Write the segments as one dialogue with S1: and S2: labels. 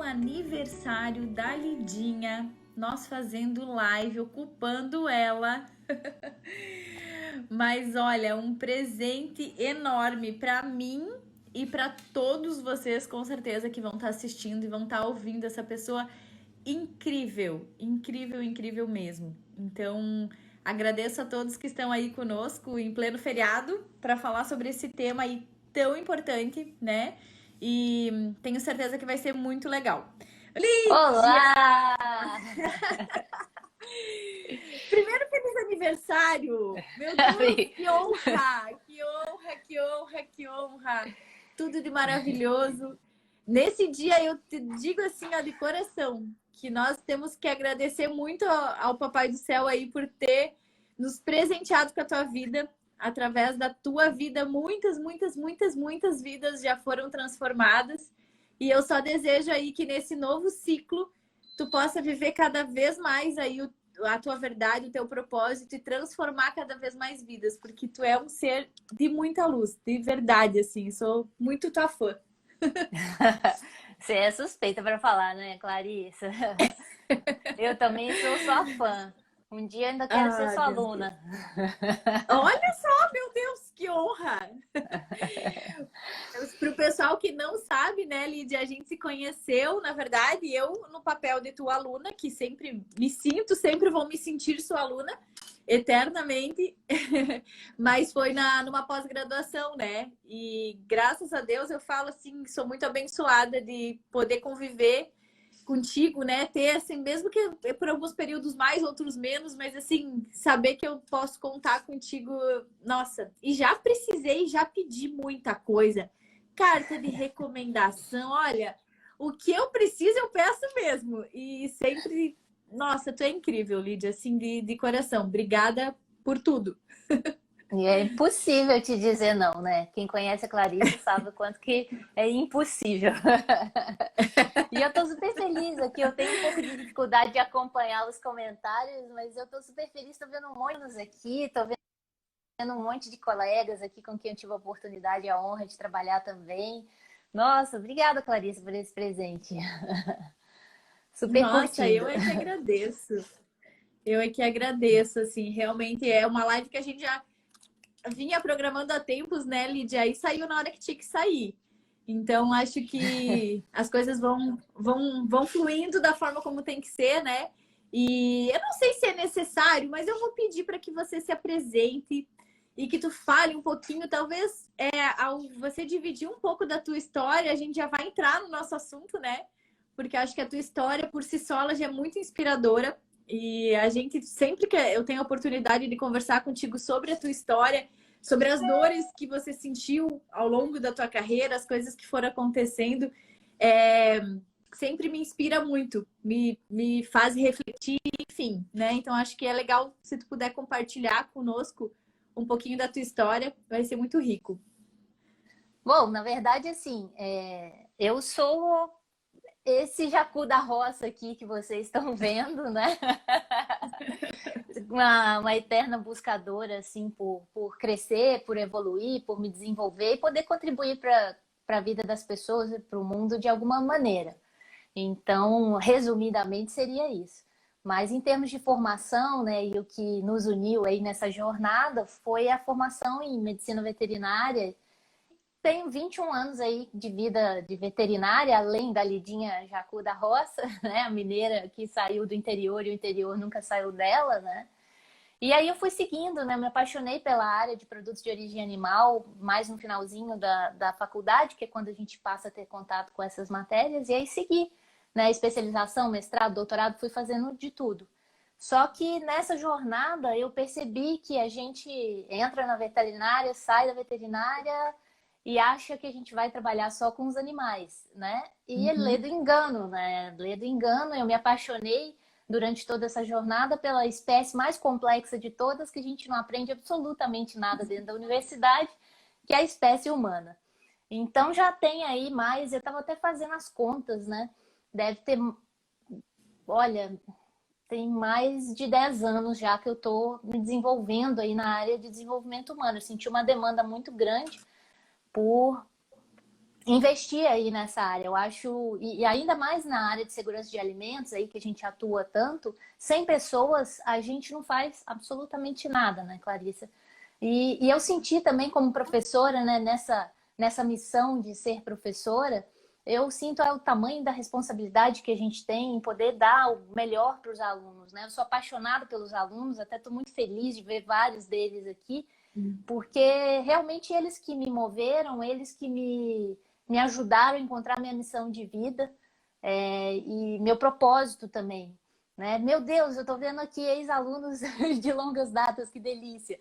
S1: aniversário da Lidinha, nós fazendo live, ocupando ela. Mas olha, um presente enorme para mim e para todos vocês, com certeza, que vão estar assistindo e vão estar ouvindo essa pessoa incrível, incrível, incrível mesmo. Então, agradeço a todos que estão aí conosco em pleno feriado para falar sobre esse tema aí tão importante, né? E tenho certeza que vai ser muito legal. Lídia!
S2: Olá!
S1: Primeiro, feliz aniversário! Meu Deus, que honra! Que honra, que honra, que honra! Tudo de maravilhoso. Nesse dia eu te digo assim, ó, de coração, que nós temos que agradecer muito ao Papai do Céu aí por ter nos presenteado com a tua vida. Através da tua vida, muitas, muitas, muitas, muitas vidas já foram transformadas. E eu só desejo aí que nesse novo ciclo tu possa viver cada vez mais aí a tua verdade, o teu propósito e transformar cada vez mais vidas, porque tu é um ser de muita luz, de verdade, assim. Sou muito tua fã.
S2: Você é suspeita para falar, né, Clarissa? Eu também sou sua fã. Um dia ainda quero ser
S1: Ai,
S2: sua
S1: meu Deus.
S2: aluna.
S1: Olha só, meu Deus, que honra! Para o pessoal que não sabe, né, Lídia, a gente se conheceu, na verdade, eu no papel de tua aluna, que sempre me sinto, sempre vou me sentir sua aluna, eternamente, mas foi numa pós-graduação, né? E graças a Deus eu falo assim, sou muito abençoada de poder conviver contigo, né? Ter assim, mesmo que por alguns períodos mais, outros menos, mas assim, saber que eu posso contar contigo, nossa, e já precisei, já pedi muita coisa. Carta de recomendação, olha, o que eu preciso eu peço mesmo. E sempre, nossa, tu é incrível, Lídia, assim, de coração. Obrigada por tudo.
S2: E é impossível te dizer não, né? Quem conhece a Clarissa sabe o quanto que é impossível. E eu tô super feliz aqui. Eu tenho um pouco de dificuldade de acompanhar os comentários, mas eu tô super feliz. Tô vendo um monte aqui, tô vendo um monte de colegas aqui com quem eu tive a oportunidade e a honra de trabalhar também. Nossa, obrigada, Clarissa, por esse presente. Super
S1: Nossa,
S2: curtido.
S1: eu é que agradeço. Eu é que agradeço, assim, realmente é uma live que a gente já vinha programando há tempos, né, Lídia? E saiu na hora que tinha que sair. Então, acho que as coisas vão fluindo da forma como tem que ser, né? E eu não sei se é necessário, mas eu vou pedir para que você se apresente e que tu fale um pouquinho, talvez ao você dividir um pouco da tua história, a gente já vai entrar no nosso assunto, né? Porque acho que a tua história por si só ela já é muito inspiradora. E a gente sempre que eu tenho a oportunidade de conversar contigo sobre a tua história, sobre as dores que você sentiu ao longo da tua carreira, as coisas que foram acontecendo, é, sempre me inspira muito, me faz refletir, enfim, né? Então acho que é legal se tu puder compartilhar conosco um pouquinho da tua história, vai ser muito rico.
S2: Bom, na verdade, assim, eu sou esse jacu da roça aqui que vocês estão vendo, né? Uma eterna buscadora, assim, por crescer, por evoluir, por me desenvolver e poder contribuir para a vida das pessoas e para o mundo de alguma maneira. Então, resumidamente, seria isso. Mas em termos de formação, né, e o que nos uniu aí nessa jornada foi a formação em medicina veterinária. Tenho 21 anos aí de vida de veterinária, além da Lidinha Jacu da Roça, né, a mineira que saiu do interior e o interior nunca saiu dela, né? E aí eu fui seguindo, né? Me apaixonei pela área de produtos de origem animal, mais no finalzinho da faculdade, que é quando a gente passa a ter contato com essas matérias, e aí segui, né? Especialização, mestrado, doutorado, fui fazendo de tudo. Só que nessa jornada eu percebi que a gente entra na veterinária, sai da veterinária e acha que a gente vai trabalhar só com os animais, né? E é lê
S1: Uhum.
S2: do engano, né? Lê do engano, eu me apaixonei durante toda essa jornada pela espécie mais complexa de todas, que a gente não aprende absolutamente nada dentro da universidade, que é a espécie humana. Então já tem aí mais, eu estava até fazendo as contas, né? Deve ter, olha, tem mais de 10 anos já que eu estou me desenvolvendo aí na área de desenvolvimento humano. Eu senti uma demanda muito grande por investir aí nessa área. Eu acho, e ainda mais na área de segurança de alimentos, aí que a gente atua tanto, sem pessoas a gente não faz absolutamente nada, né, Clarissa? E eu senti também como professora, né, nessa missão de ser professora, eu sinto o tamanho da responsabilidade que a gente tem em poder dar o melhor para os alunos, né? Eu sou apaixonada pelos alunos, até estou muito feliz de ver vários deles aqui, porque realmente eles que me moveram, eles que me ajudaram a encontrar minha missão de vida, e meu propósito também, né? Meu Deus, eu estou vendo aqui ex-alunos de longas datas, que delícia.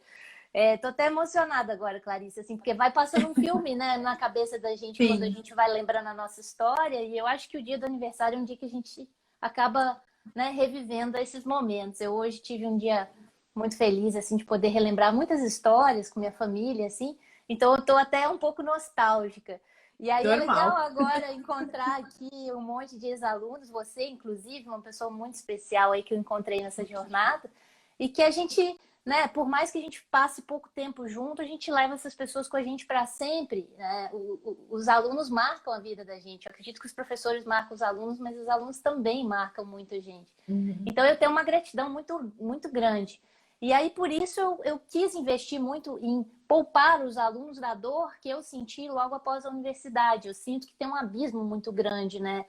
S2: Tô até emocionada agora, Clarice, assim, porque vai passando um filme, né, na cabeça da gente quando a
S1: Sim.
S2: gente vai lembrando a nossa história, e eu acho que o dia do aniversário é um dia que a gente acaba, né, revivendo esses momentos. Eu hoje tive um dia muito feliz, assim, de poder relembrar muitas histórias com minha família, assim, então eu tô até um pouco nostálgica. E aí é legal
S1: Normal.
S2: agora encontrar aqui um monte de ex-alunos, você, inclusive, uma pessoa muito especial aí que eu encontrei nessa jornada, e que a gente, né, por mais que a gente passe pouco tempo junto, a gente leva essas pessoas com a gente para sempre, né? Os alunos marcam a vida da gente. Eu acredito que os professores marcam os alunos, mas os alunos também marcam muito a gente. Então eu tenho uma gratidão muito, muito grande. E aí, por isso, eu quis investir muito em poupar os alunos da dor que eu senti logo após a universidade. Eu sinto que tem um abismo muito grande, né?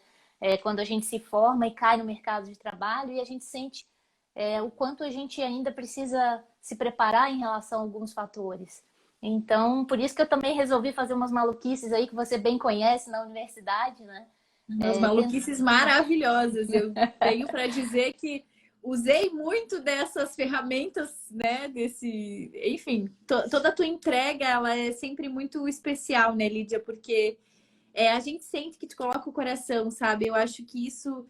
S2: Quando a gente se forma e cai no mercado de trabalho e a gente sente o quanto a gente ainda precisa se preparar em relação a alguns fatores. Então, por isso que eu também resolvi fazer umas maluquices aí que você bem conhece na universidade, né?
S1: Umas maluquices maravilhosas. Eu tenho para dizer que usei muito dessas ferramentas, né? Enfim, toda a tua entrega, ela é sempre muito especial, né, Lídia? Porque a gente sente que tu coloca o coração, sabe? Eu acho que isso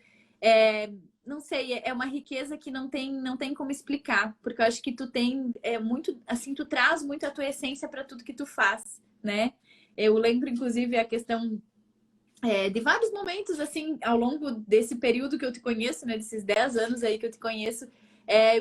S1: não sei, é uma riqueza que não tem como explicar, porque eu acho que tu tem muito, assim, tu traz muito a tua essência para tudo que tu faz, né? Eu lembro, inclusive, a questão de vários momentos, assim, ao longo desse período que eu te conheço, né? Desses 10 anos aí que eu te conheço,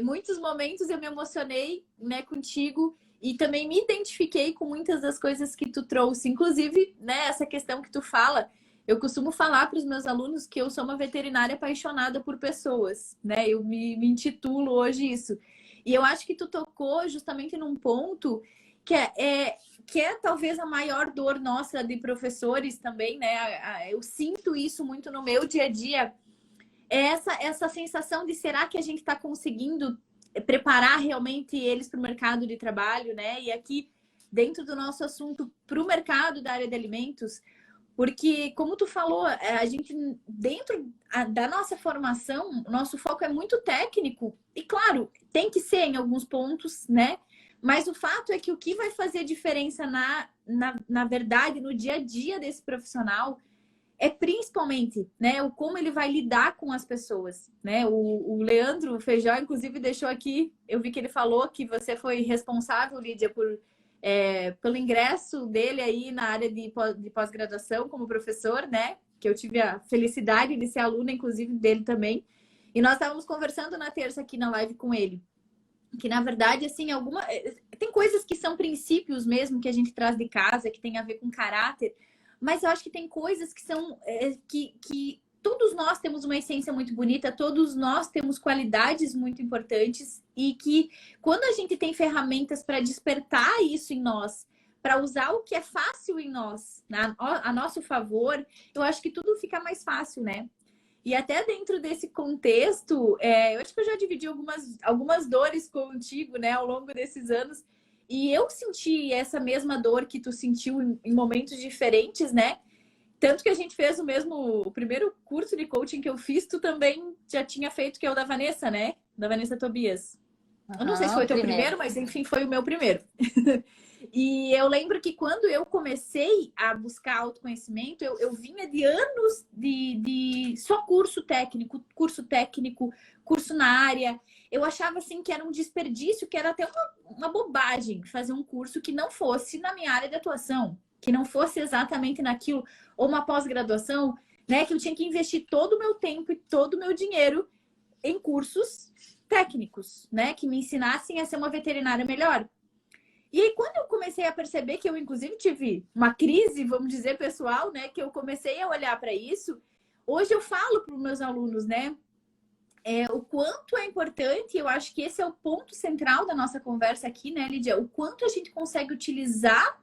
S1: muitos momentos eu me emocionei, né, contigo e também me identifiquei com muitas das coisas que tu trouxe, inclusive, né, essa questão que tu fala. Eu costumo falar para os meus alunos que eu sou uma veterinária apaixonada por pessoas, né? Eu me intitulo hoje isso. E eu acho que tu tocou justamente num ponto que é talvez a maior dor nossa de professores também, né? Eu sinto isso muito no meu dia a dia. Essa sensação de será que a gente está conseguindo preparar realmente eles para o mercado de trabalho, né? E aqui, dentro do nosso assunto, para o mercado da área de alimentos, porque, como tu falou, a gente, dentro da nossa formação, o nosso foco é muito técnico. E, claro, tem que ser em alguns pontos, né? Mas o fato é que o que vai fazer diferença na verdade, no dia a dia desse profissional, é principalmente, né, o como ele vai lidar com as pessoas, né? O Leandro Feijó, inclusive, deixou aqui, eu vi que ele falou que você foi responsável, Lídia, pelo ingresso dele aí na área de pós-graduação como professor, né? Que eu tive a felicidade de ser aluna, inclusive, dele também. E nós estávamos conversando na terça aqui na live com ele. Que, na verdade, assim, tem coisas que são princípios mesmo que a gente traz de casa, que tem a ver com caráter, mas eu acho que tem coisas que são que todos nós temos uma essência muito bonita, todos nós temos qualidades muito importantes e que quando a gente tem ferramentas para despertar isso em nós, para usar o que é fácil em nós, a nosso favor, eu acho que tudo fica mais fácil, né? E até dentro desse contexto, eu acho que eu já dividi algumas dores contigo, né, ao longo desses anos. E eu senti essa mesma dor que tu sentiu em momentos diferentes, né? Tanto que a gente fez o primeiro curso de coaching que eu fiz, tu também já tinha feito, que é o da Vanessa, né? Da Vanessa Tobias. Eu não sei se foi o teu primeiro, mas enfim, foi o meu primeiro. E eu lembro que quando eu comecei a buscar autoconhecimento, eu vinha de anos de só curso técnico, curso na área. Eu achava assim que era um desperdício, que era até uma bobagem fazer um curso que não fosse na minha área de atuação, que não fosse exatamente naquilo, ou uma pós-graduação, né? Que eu tinha que investir todo o meu tempo e todo o meu dinheiro em cursos técnicos, né? Que me ensinassem a ser uma veterinária melhor. E aí, quando eu comecei a perceber que eu, inclusive, tive uma crise, vamos dizer, pessoal, né? Que eu comecei a olhar para isso, hoje eu falo para os meus alunos, né? O quanto é importante, eu acho que esse é o ponto central da nossa conversa aqui, né, Lídia? O quanto a gente consegue utilizar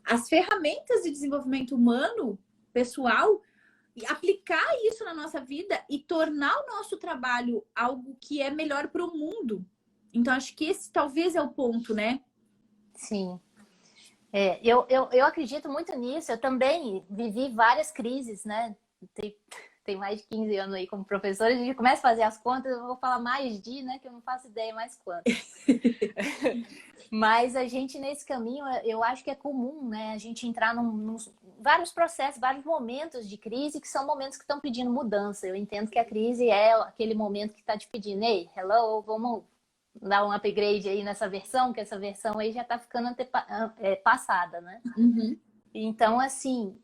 S1: as ferramentas de desenvolvimento humano, pessoal, e aplicar isso na nossa vida e tornar o nosso trabalho algo que é melhor para o mundo. Então, acho que esse talvez é o ponto, né?
S2: Sim. Eu acredito muito nisso. Eu também vivi várias crises, né? Tem mais de 15 anos aí como professora. A gente começa a fazer as contas, eu vou falar mais de, né? Que eu não faço ideia mais quanto. Mas a gente, nesse caminho, eu acho que é comum, né? A gente entrar num vários processos, vários momentos de crise que são momentos que estão pedindo mudança. Eu entendo que a crise é aquele momento que está te pedindo, ei, hello, vamos dar um upgrade aí nessa versão, que essa versão aí já está ficando passada, né?
S1: Uhum.
S2: Então, assim,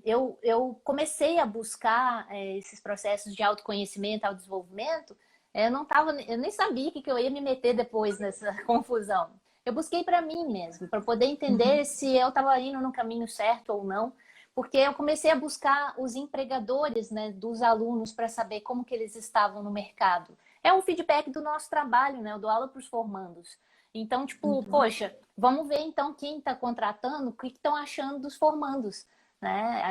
S2: eu comecei a buscar esses processos de autoconhecimento, autodesenvolvimento. Eu nem sabia que eu ia me meter depois nessa confusão. Eu busquei para mim mesmo, para poder entender se eu estava indo no caminho certo ou não, porque eu comecei a buscar os empregadores, né, dos alunos para saber como que eles estavam no mercado. É um feedback do nosso trabalho, né? Eu dou aula para os formandos. Então, tipo, poxa, vamos ver então quem está contratando, o que estão achando dos formandos, né?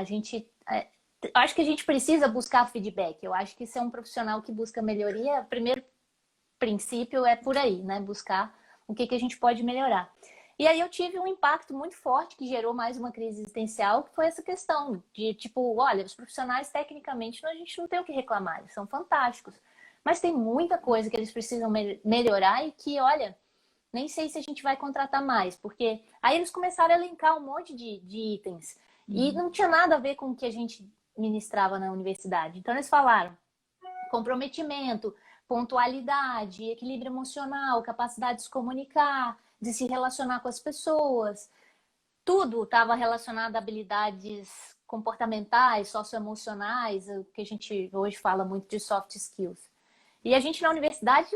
S2: Acho que a gente precisa buscar feedback. Eu acho que se é um profissional que busca melhoria, o primeiro princípio é por aí, né? Buscar o que a gente pode melhorar. E aí eu tive um impacto muito forte que gerou mais uma crise existencial, que foi essa questão de, tipo, olha, os profissionais, tecnicamente, a gente não tem o que reclamar, eles são fantásticos. Mas tem muita coisa que eles precisam melhorar e que, olha, nem sei se a gente vai contratar mais, porque aí eles começaram a elencar um monte de itens e não tinha nada a ver com o que a gente ministrava na universidade. Então eles falaram comprometimento, pontualidade, equilíbrio emocional, capacidade de se comunicar, de se relacionar com as pessoas. Tudo estava relacionado a habilidades comportamentais, socioemocionais, o que a gente hoje fala muito de soft skills. E a gente na universidade,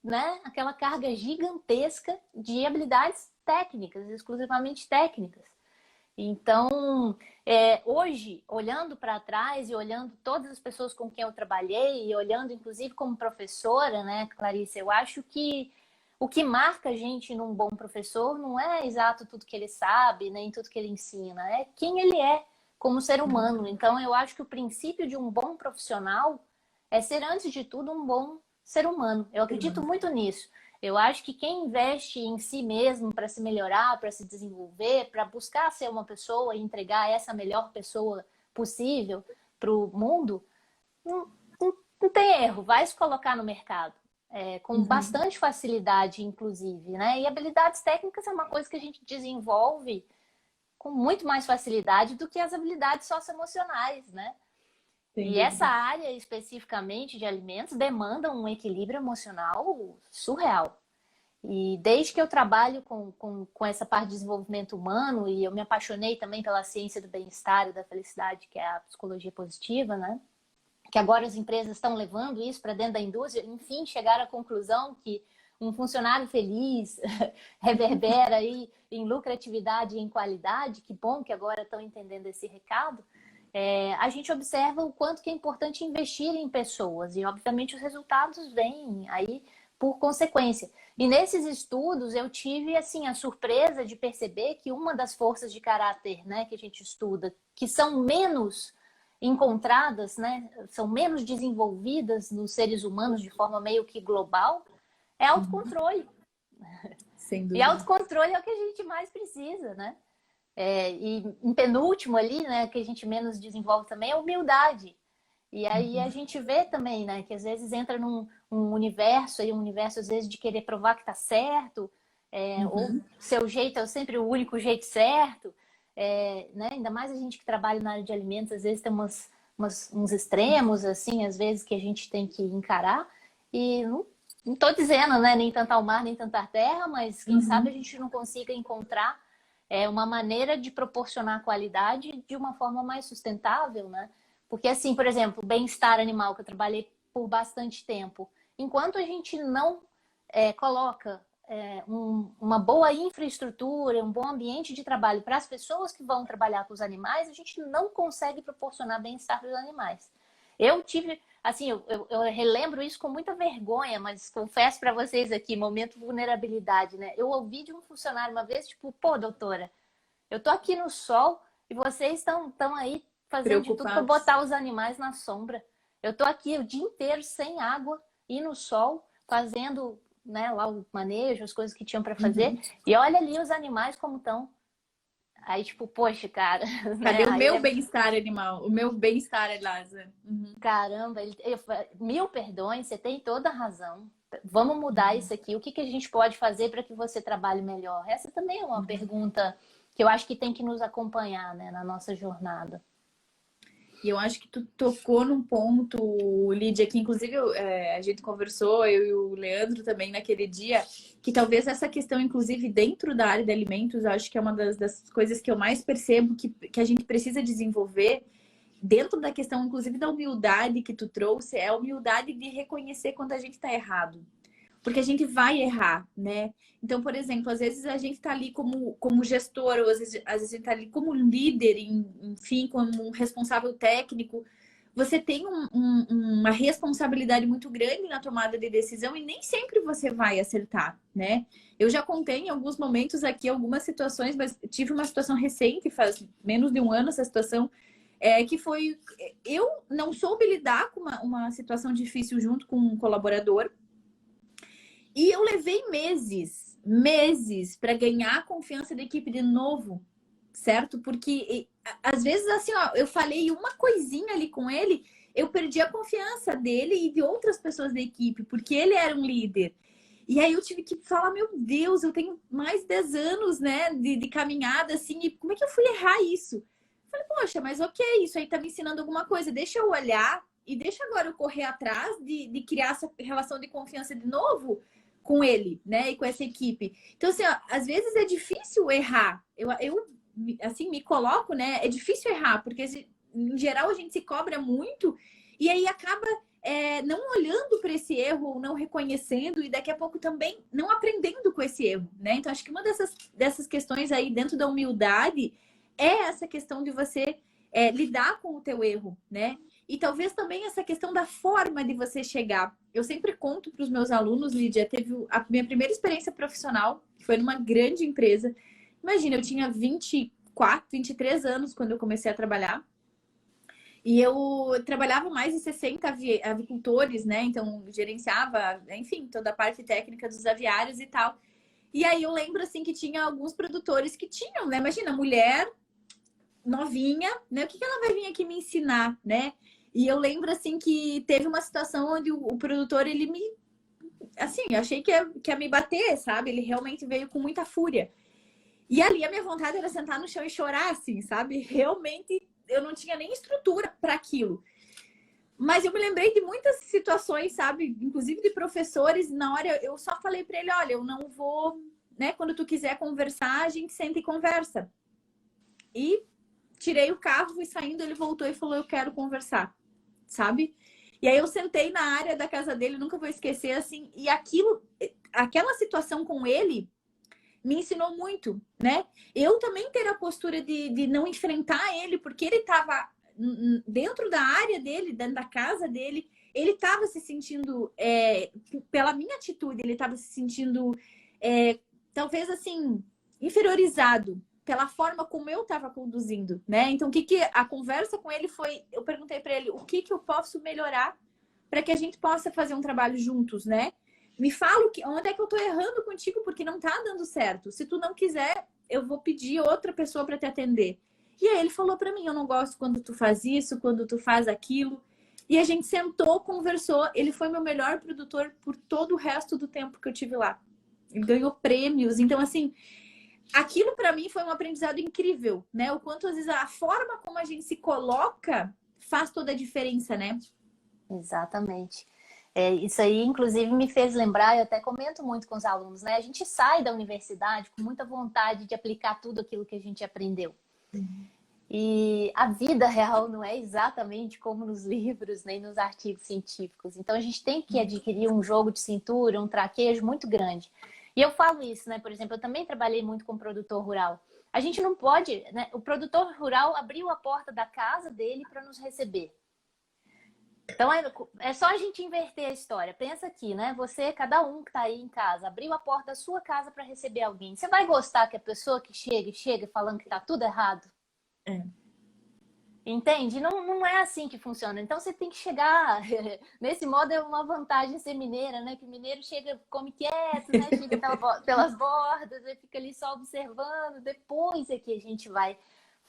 S2: né, aquela carga gigantesca de habilidades técnicas, exclusivamente técnicas. Então, hoje, olhando para trás e olhando todas as pessoas com quem eu trabalhei, e olhando inclusive como professora, né, Clarice, eu acho que o que marca a gente num bom professor não é exato tudo que ele sabe, nem tudo que ele ensina, é quem ele é como ser humano. Então, eu acho que o princípio de um bom profissional é ser, antes de tudo, um bom ser humano. Eu acredito muito nisso. Eu acho que quem investe em si mesmo para se melhorar, para se desenvolver, para buscar ser uma pessoa e entregar essa melhor pessoa possível para o mundo, não, não tem erro, vai se colocar no mercado. Com bastante facilidade, inclusive, né? E habilidades técnicas é uma coisa que a gente desenvolve com muito mais facilidade do que as habilidades socioemocionais, né? E essa área especificamente de alimentos demanda um equilíbrio emocional surreal. E desde que eu trabalho com essa parte de desenvolvimento humano, e eu me apaixonei também pela ciência do bem-estar e da felicidade, que é a psicologia positiva, né? Que agora as empresas estão levando isso para dentro da indústria, enfim, chegaram à conclusão que um funcionário feliz reverbera aí em lucratividade e em qualidade. Que bom que agora estão entendendo esse recado. A gente observa o quanto que é importante investir em pessoas e, obviamente, os resultados vêm aí por consequência. E nesses estudos eu tive assim a surpresa de perceber que uma das forças de caráter, né, que a gente estuda, que são menos encontradas, né, são menos desenvolvidas nos seres humanos de forma meio que global, é autocontrole.
S1: Sem
S2: E
S1: dúvida.
S2: autocontrole é o que a gente mais precisa, né? E em penúltimo ali, né, que a gente menos desenvolve também é humildade. E aí a gente vê também, né, que às vezes entra num universo, aí um universo às vezes de querer provar que tá certo, ou seu jeito é sempre o único jeito certo, né? Ainda mais a gente que trabalha na área de alimentos, às vezes tem uns extremos, assim, às vezes que a gente tem que encarar. E não tô dizendo, né, nem tanto ao mar, nem tanto à terra, mas quem sabe a gente não consiga encontrar uma maneira de proporcionar qualidade de uma forma mais sustentável, né? Porque, assim, por exemplo, bem-estar animal, que eu trabalhei por bastante tempo, enquanto a gente não coloca uma boa infraestrutura, um bom ambiente de trabalho para as pessoas que vão trabalhar com os animais, a gente não consegue proporcionar bem-estar para os animais. Eu tive, assim, eu relembro isso com muita vergonha, mas confesso para vocês aqui, momento vulnerabilidade, né? Eu ouvi de um funcionário uma vez, tipo, pô, doutora, eu tô aqui no sol e vocês estão aí fazendo de tudo para
S1: Preocupados.
S2: botar os animais na sombra. Eu tô aqui o dia inteiro sem água e no sol, fazendo, né, lá o manejo, as coisas que tinham para fazer. E olha ali os animais como estão. Aí, tipo, poxa, cara, né?
S1: Cadê o
S2: Aí
S1: meu bem-estar animal? O meu bem-estar, Elasa?
S2: caramba, mil perdões, você tem toda a razão. Vamos mudar isso aqui. O que a gente pode fazer para que você trabalhe melhor? Essa também é uma pergunta que eu acho que tem que nos acompanhar, né, na nossa jornada.
S1: E eu acho que tu tocou num ponto, Lídia, que inclusive a gente conversou, eu e o Leandro também naquele dia, que talvez essa questão, inclusive dentro da área de alimentos, eu acho que é uma das coisas que eu mais percebo que a gente precisa desenvolver, dentro da questão, inclusive da humildade que tu trouxe, é a humildade de reconhecer quando a gente está errado. Porque a gente vai errar, né? Então, por exemplo, às vezes a gente tá ali como gestor, ou às vezes a gente tá ali como líder, enfim, como um responsável técnico. Você tem uma responsabilidade muito grande na tomada de decisão e nem sempre você vai acertar, né? Eu já contei em alguns momentos aqui algumas situações, mas tive uma situação recente, faz menos de um ano essa situação, que foi... Eu não soube lidar com uma situação difícil junto com um colaborador, e eu levei meses para ganhar a confiança da equipe de novo, certo? Porque às vezes assim, ó, eu falei uma coisinha ali com ele, eu perdi a confiança dele e de outras pessoas da equipe, porque ele era um líder. E aí eu tive que falar, meu Deus, eu tenho mais de 10 anos, né, de caminhada, assim, e como é que eu fui errar isso? Eu falei, poxa, mas ok, isso aí tá me ensinando alguma coisa, deixa eu olhar e deixa agora eu correr atrás de criar essa relação de confiança de novo com ele, né, e com essa equipe. Então, assim, ó, às vezes é difícil errar. Eu assim, me coloco, né, é difícil errar, porque em geral a gente se cobra muito e aí acaba não olhando para esse erro, ou não reconhecendo, e daqui a pouco também não aprendendo com esse erro, né? Então, acho que uma dessas questões aí dentro da humildade é essa questão de você lidar com o teu erro, né? E talvez também essa questão da forma de você chegar. Eu sempre conto para os meus alunos, Lídia, teve a minha primeira experiência profissional, que foi numa grande empresa. Imagina, eu tinha 24, 23 anos quando eu comecei a trabalhar. E eu trabalhava mais de 60 avicultores, né? Então, gerenciava, enfim, toda a parte técnica dos aviários e tal. E aí eu lembro, assim, que tinha alguns produtores que tinham, né? Imagina, mulher novinha, né? O que ela vai vir aqui me ensinar, né? E eu lembro, assim, que teve uma situação onde o produtor, ele me... Assim, eu achei que ia me bater, sabe? Ele realmente veio com muita fúria. E ali a minha vontade era sentar no chão e chorar, assim, sabe? Realmente eu não tinha nem estrutura para aquilo. Mas eu me lembrei de muitas situações, sabe? Inclusive de professores. Na hora eu só falei para ele: olha, eu não vou, né? Quando tu quiser conversar, a gente senta e conversa. E tirei o carro, fui saindo, ele voltou e falou: eu quero conversar, sabe? E aí eu sentei na área da casa dele, nunca vou esquecer, assim. E aquela situação com ele me ensinou muito, né? Eu também ter a postura de não enfrentar ele, porque ele estava dentro da área dele, dentro da casa dele, ele estava se sentindo, pela minha atitude, ele estava se sentindo, talvez assim, inferiorizado pela forma como eu estava conduzindo, né? Então, que a conversa com ele foi, eu perguntei para ele, o que eu posso melhorar para que a gente possa fazer um trabalho juntos, né? Me fala onde é que eu tô errando contigo porque não tá dando certo. Se tu não quiser, eu vou pedir outra pessoa para te atender. E aí ele falou para mim: eu não gosto quando tu faz isso, quando tu faz aquilo. E a gente sentou, conversou. Ele foi meu melhor produtor por todo o resto do tempo que eu tive lá. Ele ganhou prêmios. Então, assim, aquilo para mim foi um aprendizado incrível, né? O quanto às vezes a forma como a gente se coloca faz toda a diferença, né?
S2: Exatamente. Isso aí, inclusive, me fez lembrar, eu até comento muito com os alunos, né? A gente sai da universidade com muita vontade de aplicar tudo aquilo que a gente aprendeu. E a vida real não é exatamente como nos livros, nem nos artigos científicos. Então, a gente tem que adquirir um jogo de cintura, um traquejo muito grande. E eu falo isso, né? Por exemplo, eu também trabalhei muito com produtor rural. A gente não pode, né? O produtor rural abriu a porta da casa dele para nos receber. Então é só a gente inverter a história. Pensa aqui, né? Você, cada um que está aí em casa, abriu a porta da sua casa para receber alguém. Você vai gostar que a pessoa que chega falando que está tudo errado?
S1: É.
S2: Entende? Não, não é assim que funciona. Então você tem que chegar. Nesse modo é uma vantagem ser mineira, né? Que o mineiro chega, come quieto, né? Chega pelas bordas, e fica ali só observando. Depois é que a gente vai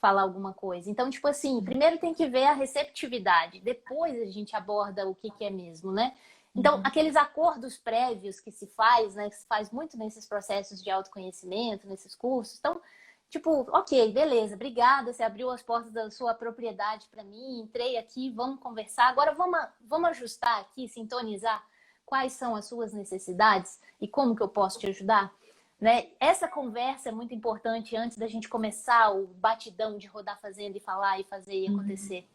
S2: falar alguma coisa. Então, tipo assim, primeiro tem que ver a receptividade, depois a gente aborda o que é mesmo, né? Então, aqueles acordos prévios que se faz, né? Que se faz muito nesses processos de autoconhecimento, nesses cursos. Então, tipo, ok, beleza, obrigada, você abriu as portas da sua propriedade para mim, entrei aqui, vamos conversar. Agora vamos ajustar aqui, sintonizar quais são as suas necessidades e como que eu posso te ajudar, né? Essa conversa é muito importante antes da gente começar o batidão de rodar fazenda e falar e fazer e acontecer.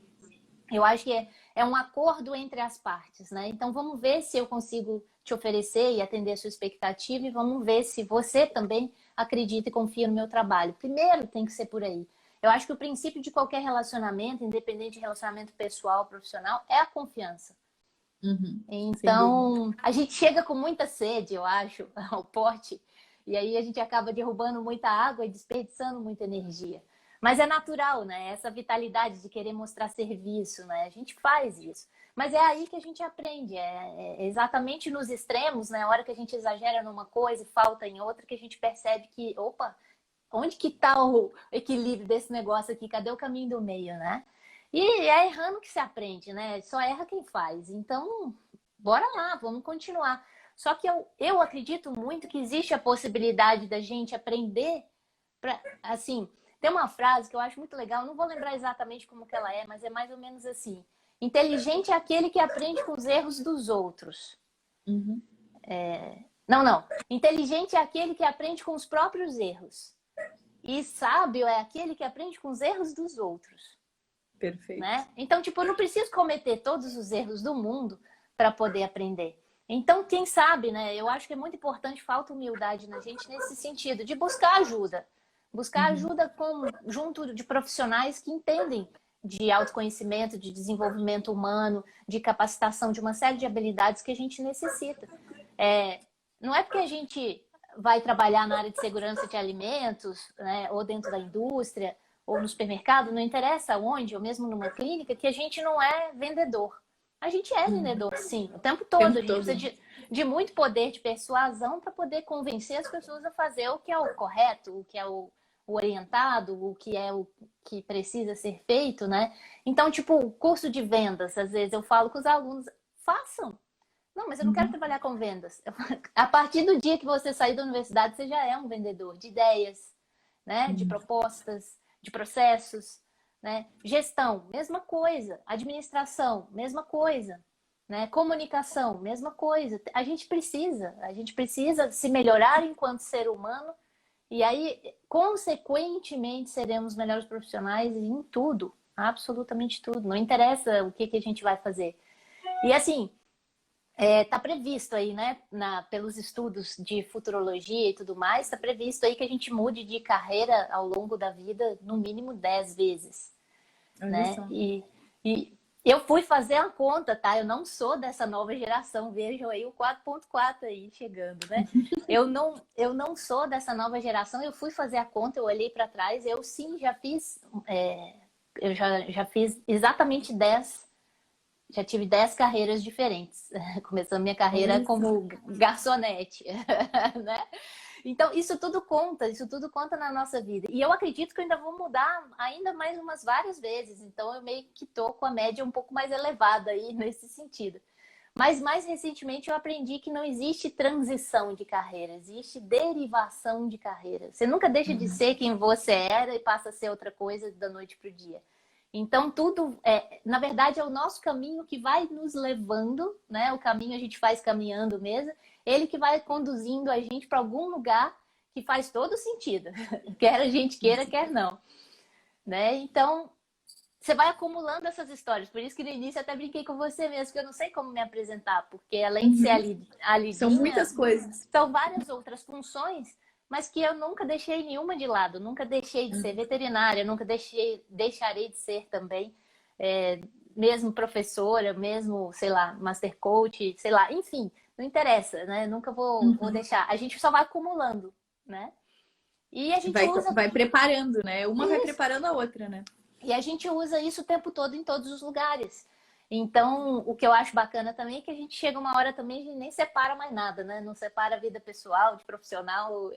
S2: Eu acho que é um acordo entre as partes, né? Então vamos ver se eu consigo te oferecer e atender a sua expectativa e vamos ver se você também acredita e confia no meu trabalho. Primeiro tem que ser por aí. Eu acho que o princípio de qualquer relacionamento, independente de relacionamento pessoal ou profissional, é a confiança. Então, a gente chega com muita sede, eu acho, ao pote, e aí a gente acaba derrubando muita água e desperdiçando muita energia. Mas é natural, né? Essa vitalidade de querer mostrar serviço, né? A gente faz isso. Mas é aí que a gente aprende, é exatamente nos extremos, né? A hora que a gente exagera numa coisa e falta em outra, que a gente percebe que, opa, onde que tá o equilíbrio desse negócio aqui? Cadê o caminho do meio, né? E é errando que se aprende, né? Só erra quem faz. Então, bora lá, vamos continuar. Só que eu acredito muito que existe a possibilidade da gente aprender para, assim, tem uma frase que eu acho muito legal, não vou lembrar exatamente como que ela é, mas é mais ou menos assim. Inteligente é aquele que aprende com os erros dos outros. Não. Inteligente é aquele que aprende com os próprios erros. E sábio é aquele que aprende com os erros dos outros.
S1: Perfeito.
S2: Né? Então, tipo, eu não preciso cometer todos os erros do mundo para poder aprender. Então, quem sabe, né? Eu acho que é muito importante, falta humildade na gente nesse sentido, de buscar ajuda. Buscar ajuda junto de profissionais que entendem de autoconhecimento, de desenvolvimento humano, de capacitação, de uma série de habilidades que a gente necessita. Não é porque a gente vai trabalhar na área de segurança de alimentos, né, ou dentro da indústria, ou no supermercado, não interessa onde, ou mesmo numa clínica, que a gente não é vendedor. A gente é vendedor, sim, o tempo todo. A gente precisa de muito poder de persuasão para poder convencer as pessoas a fazer o que é o correto, o que é o orientado, o que é o que precisa ser feito, né? Então, tipo, curso de vendas, às vezes eu falo com os alunos, façam. Não, mas eu não quero trabalhar com vendas. A partir do dia que você sair da universidade, você já é um vendedor de ideias, né? De propostas, de processos, né? Gestão, mesma coisa. Administração, mesma coisa. Né? Comunicação, mesma coisa. A gente precisa se melhorar enquanto ser humano e aí, consequentemente, seremos melhores profissionais em tudo, absolutamente tudo. Não interessa o que a gente vai fazer. E assim, tá previsto aí, né, pelos estudos de futurologia e tudo mais, tá previsto aí que a gente mude de carreira ao longo da vida no mínimo 10 vezes, né? E eu fui fazer a conta, tá? Eu não sou dessa nova geração, vejam aí o 4.4 aí chegando, né? Eu não sou dessa nova geração, eu fui fazer a conta, eu olhei para trás, eu sim já fiz, eu já fiz exatamente 10. Já tive 10 carreiras diferentes, começando minha carreira como garçonete, né? Então, isso tudo conta na nossa vida. E eu acredito que eu ainda vou mudar ainda mais umas várias vezes. Então, eu meio que tô com a média um pouco mais elevada aí nesse sentido. Mas, mais recentemente, eu aprendi que não existe transição de carreira, existe derivação de carreira. Você nunca deixa de ser quem você era e passa a ser outra coisa da noite para o dia. Então, tudo, na verdade, é o nosso caminho que vai nos levando, né? O caminho a gente faz caminhando mesmo, ele que vai conduzindo a gente para algum lugar que faz todo sentido, quer a gente queira, quer não. Né? Então, você vai acumulando essas histórias. Por isso que no início eu até brinquei com você mesmo, que eu não sei como me apresentar, porque além de ser a
S1: São
S2: Lidinha,
S1: muitas coisas.
S2: são várias outras funções, mas que eu nunca deixei nenhuma de lado. Nunca deixei de ser veterinária, nunca deixarei de ser também, mesmo professora, mesmo, sei lá, master coach, sei lá, enfim, não interessa, né? Nunca vou deixar. A gente só vai acumulando, né? E a gente usa
S1: Vai preparando, né? Uma vai
S2: isso.
S1: preparando a outra, né?
S2: E a gente usa isso o tempo todo em todos os lugares. Então, o que eu acho bacana também é que a gente chega uma hora também, a gente nem separa mais nada, né? Não separa a vida pessoal, de profissional.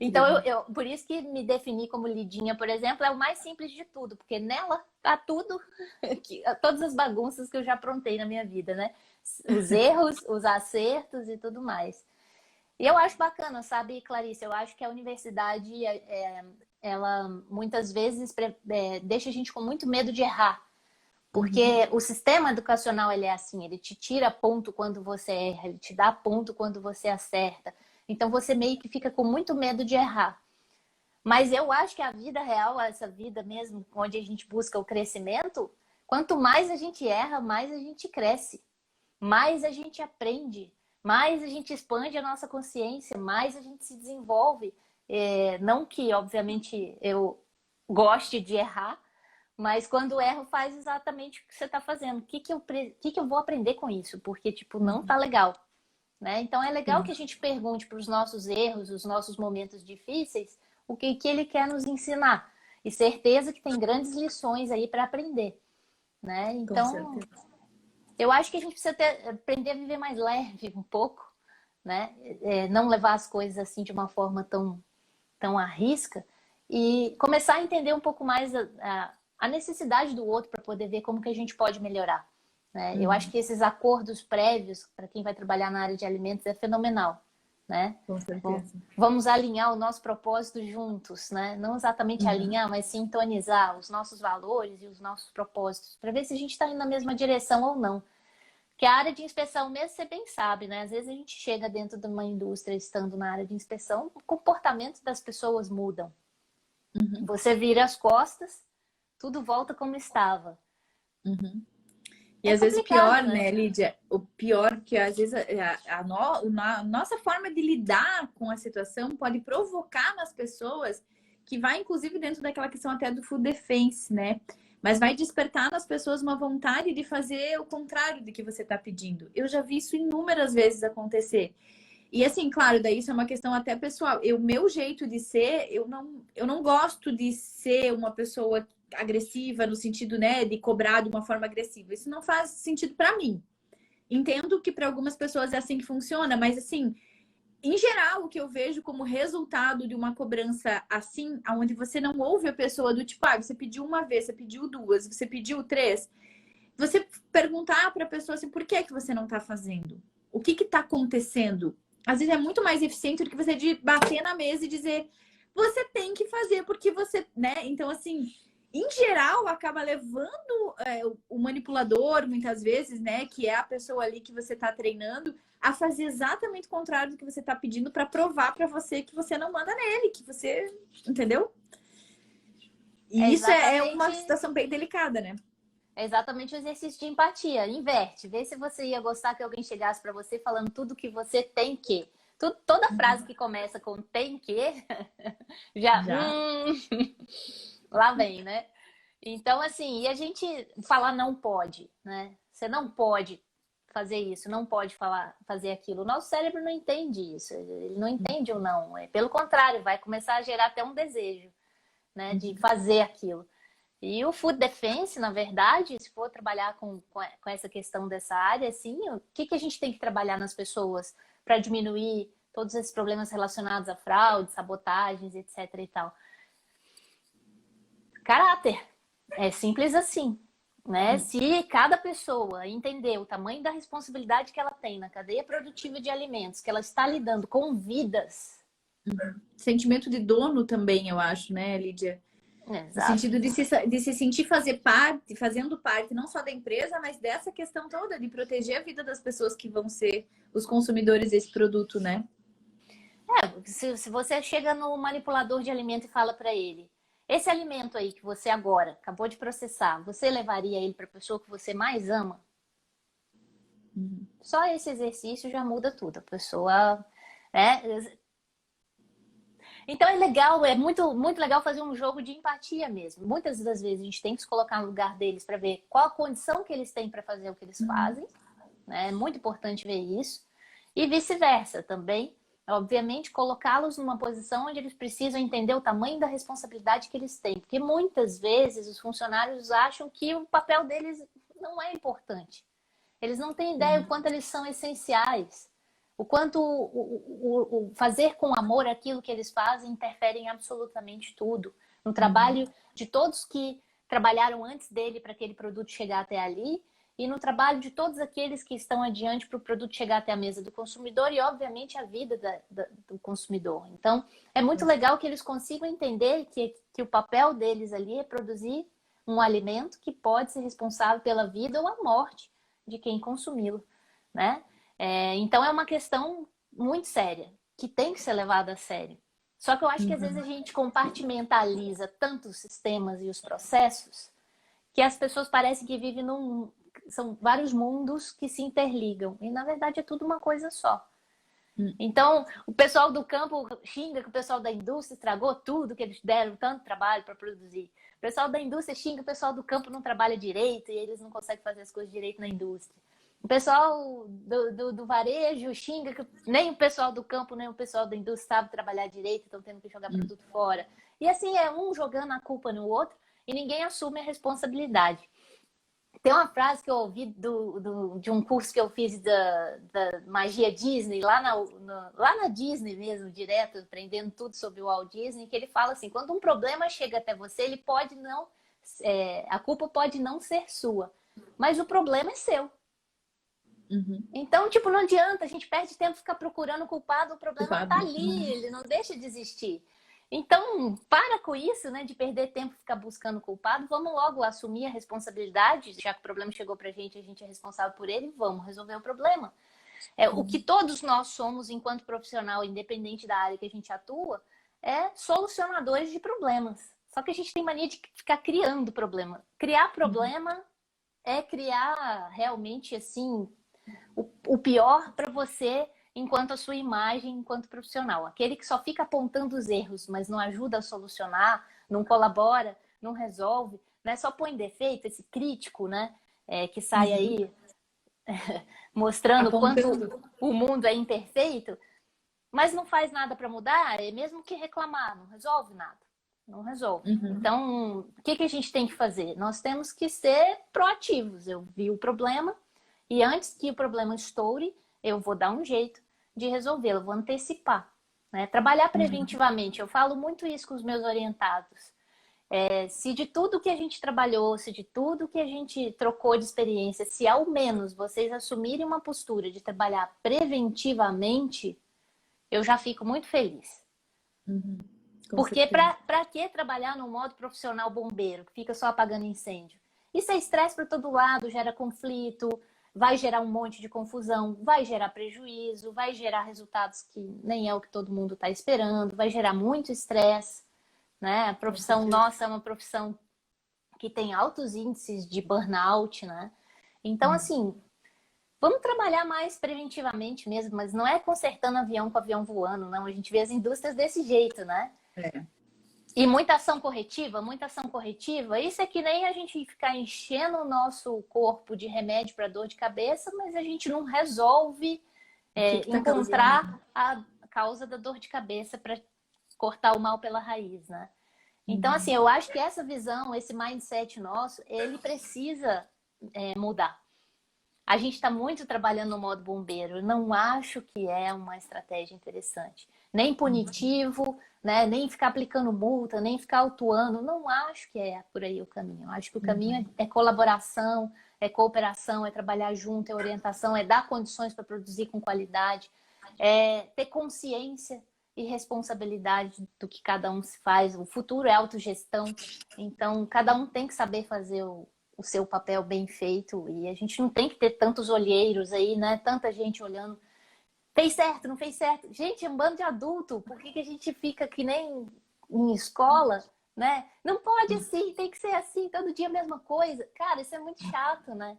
S2: Então, por isso que me definir como Lidinha, por exemplo, é o mais simples de tudo, porque nela tá tudo, todas as bagunças que eu já aprontei na minha vida, né? Os erros, os acertos e tudo mais. E eu acho bacana, sabe, Clarice? Eu acho que a universidade, ela muitas vezes deixa a gente com muito medo de errar. Porque o sistema educacional, ele é assim, ele te tira ponto quando você erra, ele te dá ponto quando você acerta. Então você meio que fica com muito medo de errar. Mas eu acho que a vida real, essa vida mesmo, onde a gente busca o crescimento, quanto mais a gente erra, mais a gente cresce, mais a gente aprende, mais a gente expande a nossa consciência, mais a gente se desenvolve. Não que, obviamente, eu goste de errar, mas quando erro, faz exatamente o que você está fazendo. O que eu vou aprender com isso? Porque, tipo, não tá legal, né? Então, é legal que a gente pergunte para os nossos erros, os nossos momentos difíceis, o que ele quer nos ensinar. E certeza que tem grandes lições aí para aprender, né? Então, eu acho que a gente precisa aprender a viver mais leve um pouco, né? Não levar as coisas assim de uma forma tão à risca e começar a entender um pouco mais a necessidade do outro para poder ver como que a gente pode melhorar, né? Eu acho que esses acordos prévios para quem vai trabalhar na área de alimentos é fenomenal, né?
S1: Com certeza.
S2: Vamos alinhar o nosso propósito juntos, né? Não exatamente alinhar, mas sintonizar os nossos valores e os nossos propósitos para ver se a gente está indo na mesma direção ou não. Porque a área de inspeção mesmo, você bem sabe, né? Às vezes a gente chega dentro de uma indústria, estando na área de inspeção, o comportamento das pessoas mudam. Você vira as costas, tudo volta como estava.
S1: E às vezes o pior, né, Lídia? O pior que às vezes a nossa forma de lidar com a situação pode provocar nas pessoas que vai, inclusive, dentro daquela questão até do food defense, né? Mas vai despertar nas pessoas uma vontade de fazer o contrário do que você está pedindo. Eu já vi isso inúmeras vezes acontecer. E assim, claro, daí isso é uma questão até pessoal. O meu jeito de ser, eu não gosto de ser uma pessoa agressiva no sentido, né, de cobrar de uma forma agressiva. Isso não faz sentido para mim. Entendo que para algumas pessoas é assim que funciona, mas assim, em geral, o que eu vejo como resultado de uma cobrança assim, onde você não ouve a pessoa do tipo, você pediu uma vez, você pediu duas, você pediu três, você perguntar para a pessoa assim, por que você não está fazendo? O que está acontecendo? Às vezes é muito mais eficiente do que você de bater na mesa e dizer, você tem que fazer porque você, né? Então, assim, em geral, acaba levando o manipulador, muitas vezes, né? Que é a pessoa ali que você está treinando, a fazer exatamente o contrário do que você está pedindo para provar para você que você não manda nele, que você, entendeu? E isso é uma situação bem delicada, né?
S2: É exatamente o exercício de empatia. Inverte. Vê se você ia gostar que alguém chegasse para você falando tudo que você tem que. Toda frase que começa com tem que, já. Lá vem, né? Então, assim, e a gente falar não pode, né? Você não pode fazer isso, não pode fazer aquilo. O nosso cérebro não entende isso. Ele não entende o não. Pelo contrário, vai começar a gerar até um desejo, né? De fazer aquilo. E o Food Defense, na verdade, se for trabalhar com essa questão dessa área, assim, o que a gente tem que trabalhar nas pessoas para diminuir todos esses problemas relacionados a fraude, sabotagens, etc. e tal? Caráter. É simples assim, né? Se cada pessoa entender o tamanho da responsabilidade que ela tem na cadeia produtiva de alimentos, que ela está lidando com vidas.
S1: Sentimento de dono também, eu acho, né, Lídia?
S2: Exato.
S1: No sentido de se sentir fazendo parte não só da empresa, mas dessa questão toda de proteger a vida das pessoas que vão ser os consumidores desse produto, né?
S2: Se você chega no manipulador de alimento e fala para ele, Esse alimento aí que você agora acabou de processar, você levaria ele para a pessoa que você mais ama? Só esse exercício já muda tudo. A pessoa, né? Então é legal, é muito, muito legal fazer um jogo de empatia mesmo. Muitas das vezes a gente tem que se colocar no lugar deles para ver qual a condição que eles têm para fazer o que eles fazem, né? É muito importante ver isso. E vice-versa também. Obviamente, colocá-los numa posição onde eles precisam entender o tamanho da responsabilidade que eles têm. Porque muitas vezes os funcionários acham que o papel deles não é importante. Eles não têm ideia o quanto eles são essenciais. O quanto o fazer com amor aquilo que eles fazem interfere em absolutamente tudo. No trabalho de todos que trabalharam antes dele para aquele produto chegar até ali, e no trabalho de todos aqueles que estão adiante para o produto chegar até a mesa do consumidor e, obviamente, a vida do consumidor. Então, é muito legal que eles consigam entender que o papel deles ali é produzir um alimento que pode ser responsável pela vida ou a morte de quem consumi-lo, né? Então, é uma questão muito séria, que tem que ser levada a sério. Só que eu acho que, às vezes, a gente compartimentaliza tanto os sistemas e os processos que as pessoas parecem que vivem são vários mundos que se interligam. E, na verdade, é tudo uma coisa só. Então, o pessoal do campo xinga que o pessoal da indústria estragou tudo que eles deram tanto trabalho para produzir. O pessoal da indústria xinga que o pessoal do campo não trabalha direito e eles não conseguem fazer as coisas direito na indústria. O pessoal do varejo xinga que nem o pessoal do campo, nem o pessoal da indústria sabe trabalhar direito, estão tendo que jogar produto fora. E assim, é um jogando a culpa no outro e ninguém assume a responsabilidade. Tem uma frase que eu ouvi de um curso que eu fiz da magia Disney, lá na Disney mesmo, direto, aprendendo tudo sobre o Walt Disney, que ele fala assim, quando um problema chega até você, ele pode não... a culpa pode não ser sua, mas o problema é seu. Então, tipo, não adianta, a gente perde tempo ficar procurando o culpado, o problema tá ali, ele não deixa de existir. Então, para com isso, né, de perder tempo ficar buscando o culpado, vamos logo assumir a responsabilidade, já que o problema chegou pra gente, a gente é responsável por ele, vamos resolver o problema. O que todos nós somos, enquanto profissional, independente da área que a gente atua, é solucionadores de problemas. Só que a gente tem mania de ficar criando problema. Criar problema é criar realmente, assim, o pior para você enquanto a sua imagem, enquanto profissional. Aquele que só fica apontando os erros, mas não ajuda a solucionar, não colabora, não resolve, né? Só põe defeito, esse crítico, né? Que sai aí mostrando quanto o mundo é imperfeito, mas não faz nada para mudar, mesmo que reclamar, não resolve nada. Não resolve. Então, o que a gente tem que fazer? Nós temos que ser proativos. Eu vi o problema e antes que o problema estoure, eu vou dar um jeito de resolvê-lo, vou antecipar. Né? Trabalhar preventivamente. Eu falo muito isso com os meus orientados. Se de tudo que a gente trabalhou, se de tudo que a gente trocou de experiência, se ao menos vocês assumirem uma postura de trabalhar preventivamente, eu já fico muito feliz. Porque para que trabalhar no modo profissional bombeiro, que fica só apagando incêndio? Isso é estresse para todo lado, gera conflito, vai gerar um monte de confusão, vai gerar prejuízo, vai gerar resultados que nem é o que todo mundo está esperando, vai gerar muito estresse, né? A profissão nossa é uma profissão que tem altos índices de burnout, né? Então, assim, vamos trabalhar mais preventivamente mesmo, mas não é consertando avião com avião voando, não. A gente vê as indústrias desse jeito, né? E muita ação corretiva, isso é que nem a gente ficar enchendo o nosso corpo de remédio para dor de cabeça, mas a gente não resolve encontrar a causa da dor de cabeça para cortar o mal pela raiz, né? Então, assim, eu acho que essa visão, esse mindset nosso, ele precisa mudar. A gente está muito trabalhando no modo bombeiro. Eu não acho que é uma estratégia interessante. Nem punitivo, né? Nem ficar aplicando multa, nem ficar autuando. Não acho que é por aí o caminho. Eu acho que o caminho é colaboração, é cooperação, é trabalhar junto, é orientação, é dar condições para produzir com qualidade, é ter consciência e responsabilidade do que cada um se faz. O futuro é autogestão. Então, cada um tem que saber fazer o seu papel bem feito e a gente não tem que ter tantos olheiros aí, né? Tanta gente olhando. Fez certo, não fez certo? Gente, é um bando de adulto. Por que a gente fica que nem em escola né? Não pode assim, tem que ser assim, todo dia a mesma coisa. Cara, isso é muito chato, né?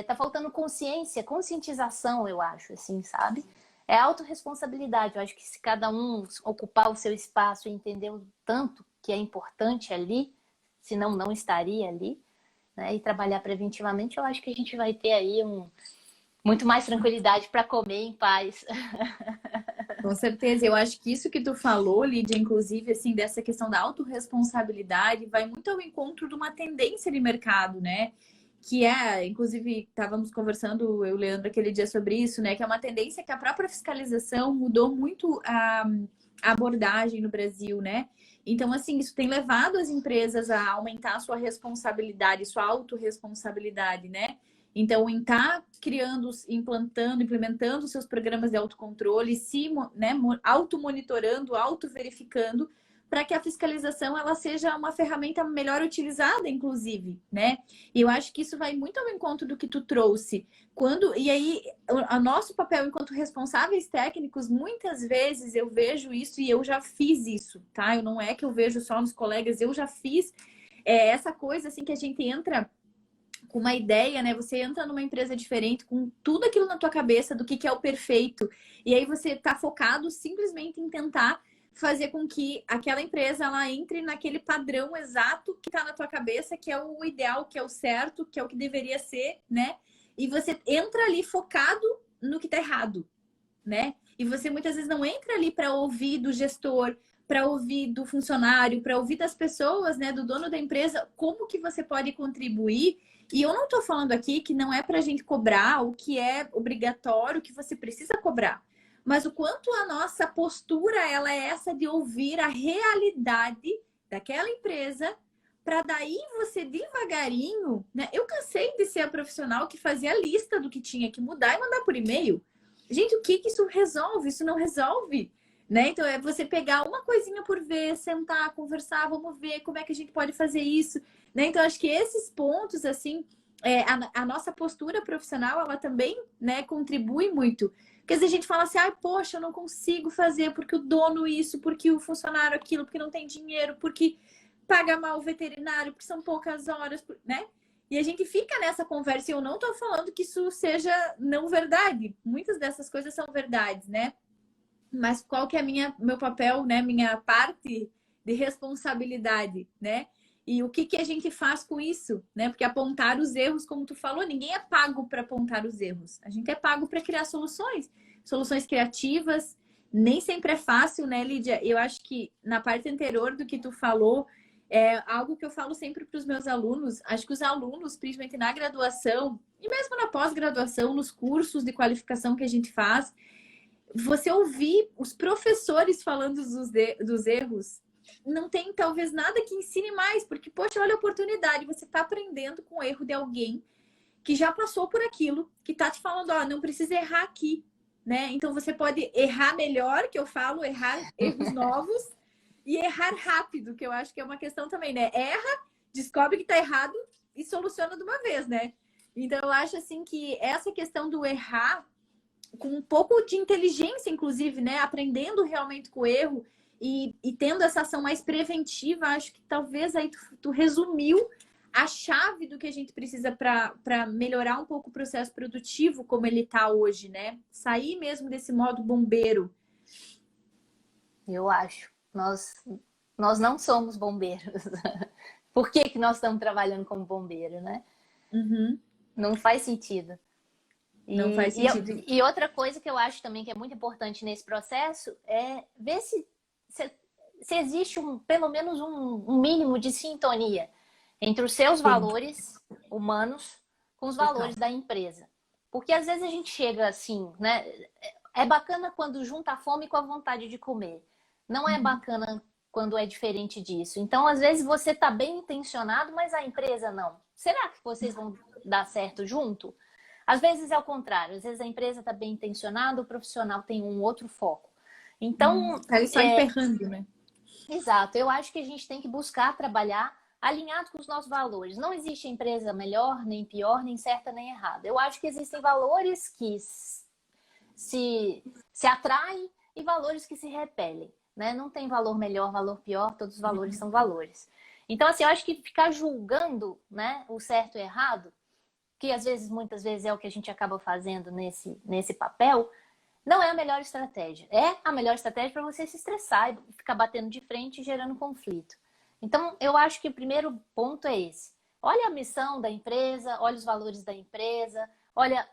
S2: Tá faltando conscientização, eu acho, assim, sabe? É autorresponsabilidade. Eu acho que se cada um ocupar o seu espaço e entender o tanto que é importante ali, senão não estaria ali, né? E trabalhar preventivamente, eu acho que a gente vai ter aí muito mais tranquilidade para comer em paz.
S1: Com certeza, eu acho que isso que tu falou, Lídia, inclusive, assim, dessa questão da autorresponsabilidade, vai muito ao encontro de uma tendência de mercado, né? Que é, inclusive, estávamos conversando, eu e o Leandro, aquele dia sobre isso, né? Que é uma tendência que a própria fiscalização mudou muito a abordagem no Brasil, né? Então, assim, isso tem levado as empresas a aumentar a sua responsabilidade, sua autorresponsabilidade, né? Então, em estar criando, implantando, implementando seus programas de autocontrole, se, né, automonitorando, autoverificando, para que a fiscalização ela seja uma ferramenta melhor utilizada, inclusive, né? E eu acho que isso vai muito ao encontro do que tu trouxe. E aí, o nosso papel enquanto responsáveis técnicos, muitas vezes eu vejo isso e eu já fiz isso, tá? Eu não é que eu vejo só nos colegas, eu já fiz essa coisa assim que a gente entra com uma ideia, né? Você entra numa empresa diferente com tudo aquilo na tua cabeça do que é o perfeito. E aí você tá focado simplesmente em tentar fazer com que aquela empresa ela entre naquele padrão exato que tá na tua cabeça, que é o ideal, que é o certo, que é o que deveria ser, né? E você entra ali focado no que tá errado, né? E você muitas vezes não entra ali para ouvir do gestor, para ouvir do funcionário, para ouvir das pessoas, né, do dono da empresa, como que você pode contribuir. E eu não estou falando aqui que não é para a gente cobrar o que é obrigatório, que você precisa cobrar, mas o quanto a nossa postura ela é essa de ouvir a realidade daquela empresa, para daí você devagarinho, né? Eu cansei de ser a profissional que fazia a lista do que tinha que mudar e mandar por e-mail. Gente, o que que isso resolve? Isso não resolve, né? Então é você pegar uma coisinha por vez, sentar, conversar, vamos ver como é que a gente pode fazer isso, né? Então acho que esses pontos assim, a nossa postura profissional, ela também, né, contribui muito. Porque às vezes a gente fala assim, ah, poxa, eu não consigo fazer porque o dono isso, porque o funcionário aquilo, porque não tem dinheiro, porque paga mal o veterinário, porque são poucas horas, né? E a gente fica nessa conversa, e eu não estou falando que isso seja não verdade. Muitas dessas coisas são verdades, né? Mas qual que é meu papel, né? Minha parte de responsabilidade, né? E o que que a gente faz com isso, né? Porque apontar os erros, como tu falou, ninguém é pago para apontar os erros. A gente é pago para criar soluções, soluções criativas. Nem sempre é fácil, né, Lídia? Eu acho que na parte anterior do que tu falou, é algo que eu falo sempre para os meus alunos. Acho que os alunos, principalmente na graduação e mesmo na pós-graduação, nos cursos de qualificação que a gente faz, você ouvir os professores falando dos erros, não tem talvez nada que ensine mais, porque, poxa, olha a oportunidade, você está aprendendo com o erro de alguém que já passou por aquilo, que está te falando, ó, não precisa errar aqui, né? Então você pode errar melhor, que eu falo, errar erros novos e errar rápido, que eu acho que é uma questão também, né? Erra, descobre que está errado e soluciona de uma vez, né? Então eu acho assim que essa questão do errar com um pouco de inteligência, inclusive, né? Aprendendo realmente com o erro e tendo essa ação mais preventiva, acho que talvez aí tu resumiu a chave do que a gente precisa para melhorar um pouco o processo produtivo como ele está hoje, né? Sair mesmo desse modo bombeiro.
S2: Eu acho. Nós não somos bombeiros. Por que que nós estamos trabalhando como bombeiro, né?
S1: Uhum.
S2: Não faz sentido.
S1: Não faz sentido.
S2: E outra coisa que eu acho também que é muito importante nesse processo é ver se existe pelo menos um mínimo de sintonia entre os seus valores humanos com os valores da empresa. Porque às vezes a gente chega assim, né? É bacana quando junta a fome com a vontade de comer. Não é bacana quando é diferente disso. Então, às vezes você está bem intencionado, mas a empresa não. Será que vocês vão dar certo junto? Às vezes é o contrário. Às vezes a empresa está bem intencionada, o profissional tem um outro foco. Então,
S1: tá só emperrando, né?
S2: Exato. Eu acho que a gente tem que buscar trabalhar alinhado com os nossos valores. Não existe empresa melhor, nem pior, nem certa, nem errada. Eu acho que existem valores que se atraem e valores que se repelem. né? Não tem valor melhor, valor pior, todos os valores são valores. Então, assim, eu acho que ficar julgando, né, o certo e o errado, que às vezes, muitas vezes é o que a gente acaba fazendo nesse papel, não é a melhor estratégia. É a melhor estratégia para você se estressar e ficar batendo de frente e gerando conflito. Então, eu acho que o primeiro ponto é esse. Olha a missão da empresa, olha os valores da empresa, olha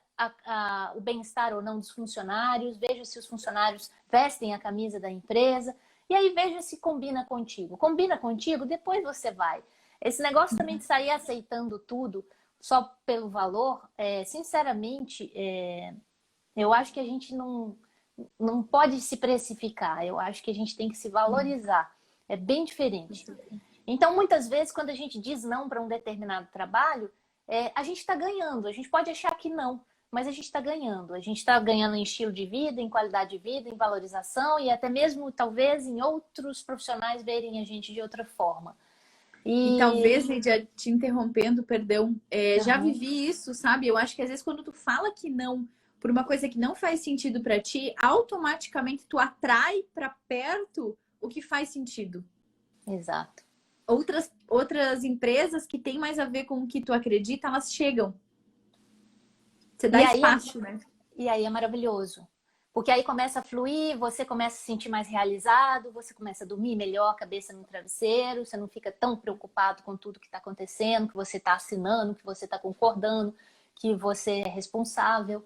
S2: o bem-estar ou não dos funcionários, veja se os funcionários vestem a camisa da empresa, e aí veja se combina contigo. Combina contigo, depois você vai. Esse negócio também de sair aceitando tudo só pelo valor, sinceramente, eu acho que a gente não pode se precificar. Eu acho que a gente tem que se valorizar. É bem diferente. Então, muitas vezes, quando a gente diz não para um determinado trabalho, a gente está ganhando. A gente pode achar que não, mas a gente está ganhando. A gente está ganhando em estilo de vida, em qualidade de vida, em valorização e até mesmo, talvez, em outros profissionais verem a gente de outra forma.
S1: E talvez, Lídia, te interrompendo, perdão, já vivi isso, sabe? Eu acho que às vezes quando tu fala que não por uma coisa que não faz sentido para ti, automaticamente tu atrai para perto o que faz sentido.
S2: Exato.
S1: Outras empresas que têm mais a ver com o que tu acredita, elas chegam. Você dá espaço, né?
S2: E aí é maravilhoso. Porque aí começa a fluir, você começa a se sentir mais realizado, você começa a dormir melhor, cabeça no travesseiro, você não fica tão preocupado com tudo que está acontecendo, que você está assinando, que você está concordando, que você é responsável,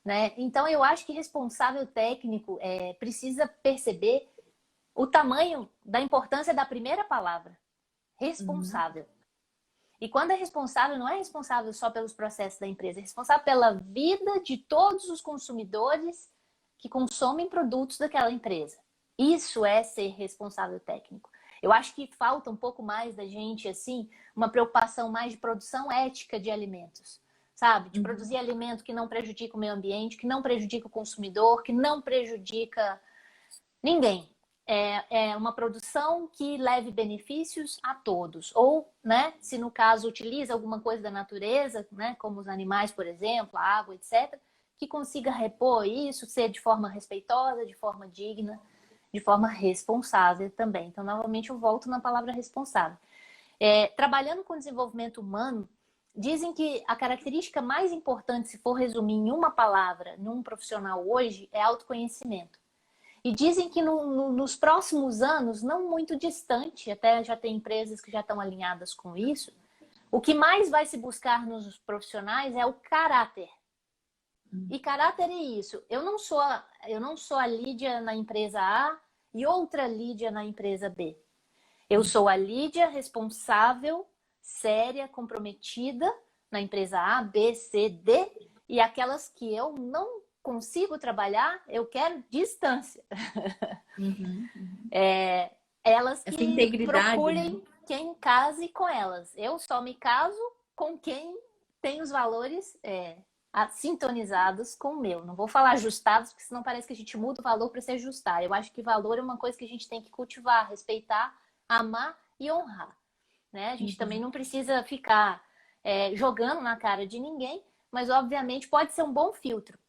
S2: né? Então, eu acho que responsável técnico precisa perceber o tamanho da importância da primeira palavra, responsável. E quando é responsável, não é responsável só pelos processos da empresa, é responsável pela vida de todos os consumidores que consomem produtos daquela empresa. Isso é ser responsável técnico. Eu acho que falta um pouco mais da gente, assim, uma preocupação mais de produção ética de alimentos, sabe? De produzir alimento que não prejudica o meio ambiente, que não prejudica o consumidor, que não prejudica ninguém. É uma produção que leve benefícios a todos. Ou, né, se no caso utiliza alguma coisa da natureza, né, como os animais, por exemplo, a água, etc., que consiga repor isso, ser de forma respeitosa, de forma digna, de forma responsável também. Então, novamente, eu volto na palavra responsável. Trabalhando com desenvolvimento humano, dizem que a característica mais importante, se for resumir em uma palavra, num profissional hoje, é autoconhecimento. E dizem que nos próximos anos, não muito distante, até já tem empresas que já estão alinhadas com isso, o que mais vai se buscar nos profissionais é o caráter. E caráter é isso. Eu não sou a Lídia na empresa A e outra Lídia na empresa B. Eu sou a Lídia responsável, séria, comprometida na empresa A, B, C, D, e aquelas que eu não consigo trabalhar, eu quero distância. Elas que procurem, né, quem case com elas. Eu só me caso com quem tem os valores sintonizados com o meu. Não vou falar ajustados, porque senão parece que a gente muda o valor para se ajustar. Eu acho que valor é uma coisa que a gente tem que cultivar, respeitar, amar e honrar, né? A gente também não precisa ficar jogando na cara de ninguém, mas obviamente pode ser um bom filtro,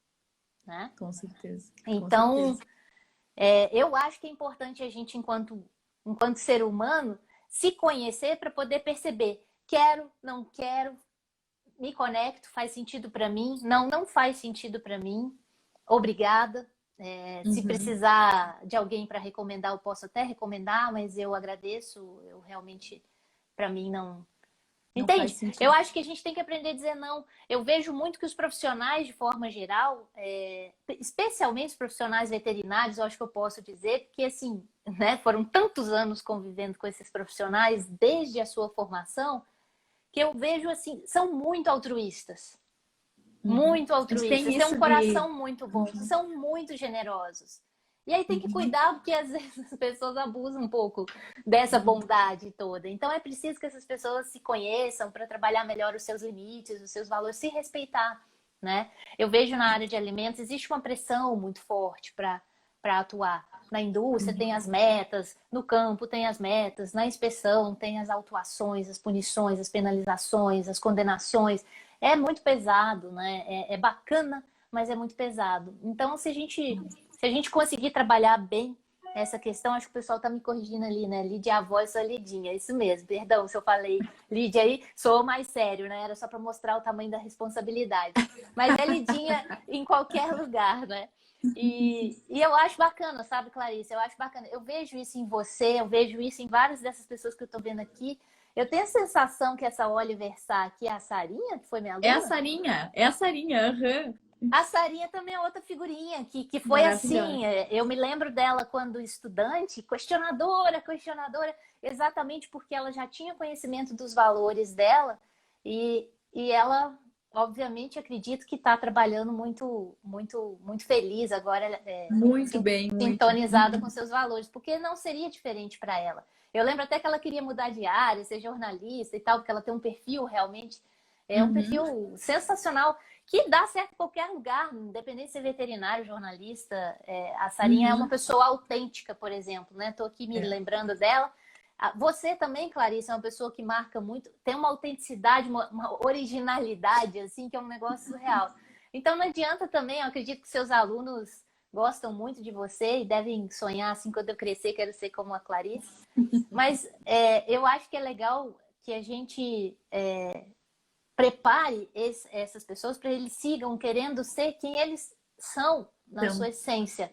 S2: né?
S1: Com certeza.
S2: Então, eu acho que é importante a gente, enquanto ser humano, se conhecer para poder perceber: quero, não quero, me conecto, faz sentido para mim, não faz sentido para mim, obrigada. Se precisar de alguém para recomendar, eu posso até recomendar, mas eu agradeço, eu realmente, para mim, não... Entende? Eu acho que a gente tem que aprender a dizer não. Eu vejo muito que os profissionais, de forma geral, especialmente os profissionais veterinários, eu acho que eu posso dizer, porque assim, né, foram tantos anos convivendo com esses profissionais desde a sua formação, que eu vejo assim, são muito altruístas. Muito altruístas, têm um coração muito bom, são muito generosos. E aí tem que cuidar, porque às vezes as pessoas abusam um pouco dessa bondade toda. Então é preciso que essas pessoas se conheçam para trabalhar melhor os seus limites, os seus valores, se respeitar, né? Eu vejo na área de alimentos, existe uma pressão muito forte para atuar. Na indústria tem as metas, no campo tem as metas, na inspeção tem as autuações, as punições, as penalizações, as condenações. É muito pesado, né? É bacana, mas é muito pesado. Então, se a gente conseguir trabalhar bem essa questão, acho que o pessoal tá me corrigindo ali, né? Lídia avó e sou Lidinha, isso mesmo. Perdão se eu falei Lídia aí, sou mais sério, né? Era só para mostrar o tamanho da responsabilidade. Mas é Lidinha em qualquer lugar, né? E eu acho bacana, sabe, Clarice? Eu acho bacana. Eu vejo isso em você, eu vejo isso em várias dessas pessoas que eu tô vendo aqui. Eu tenho a sensação que essa Oliver Sá aqui, a Sarinha, que foi minha aluna.
S1: É a Sarinha, aham.
S2: A Sarinha também é outra figurinha que foi
S1: Maravilhosa.
S2: assim. Eu me lembro dela quando estudante, questionadora, exatamente porque ela já tinha conhecimento dos valores dela e ela, obviamente, acredito que está trabalhando muito feliz agora,
S1: Muito bem, muito.
S2: sintonizada com seus valores, porque não seria diferente para ela. Eu lembro até que ela queria mudar de área, ser jornalista e tal, porque ela tem um perfil realmente, um perfil sensacional, que dá certo em qualquer lugar, independente de ser veterinário, jornalista. A Sarinha é uma pessoa autêntica, por exemplo, né? Estou aqui me lembrando dela. Você também, Clarice, é uma pessoa que marca muito, tem uma autenticidade, uma originalidade, assim, que é um negócio surreal. Então não adianta também, eu acredito que seus alunos gostam muito de você e devem sonhar, assim, quando eu crescer, quero ser como a Clarice. Mas eu acho que é legal que a gente prepare essas pessoas para eles sigam querendo ser quem eles são na sua essência.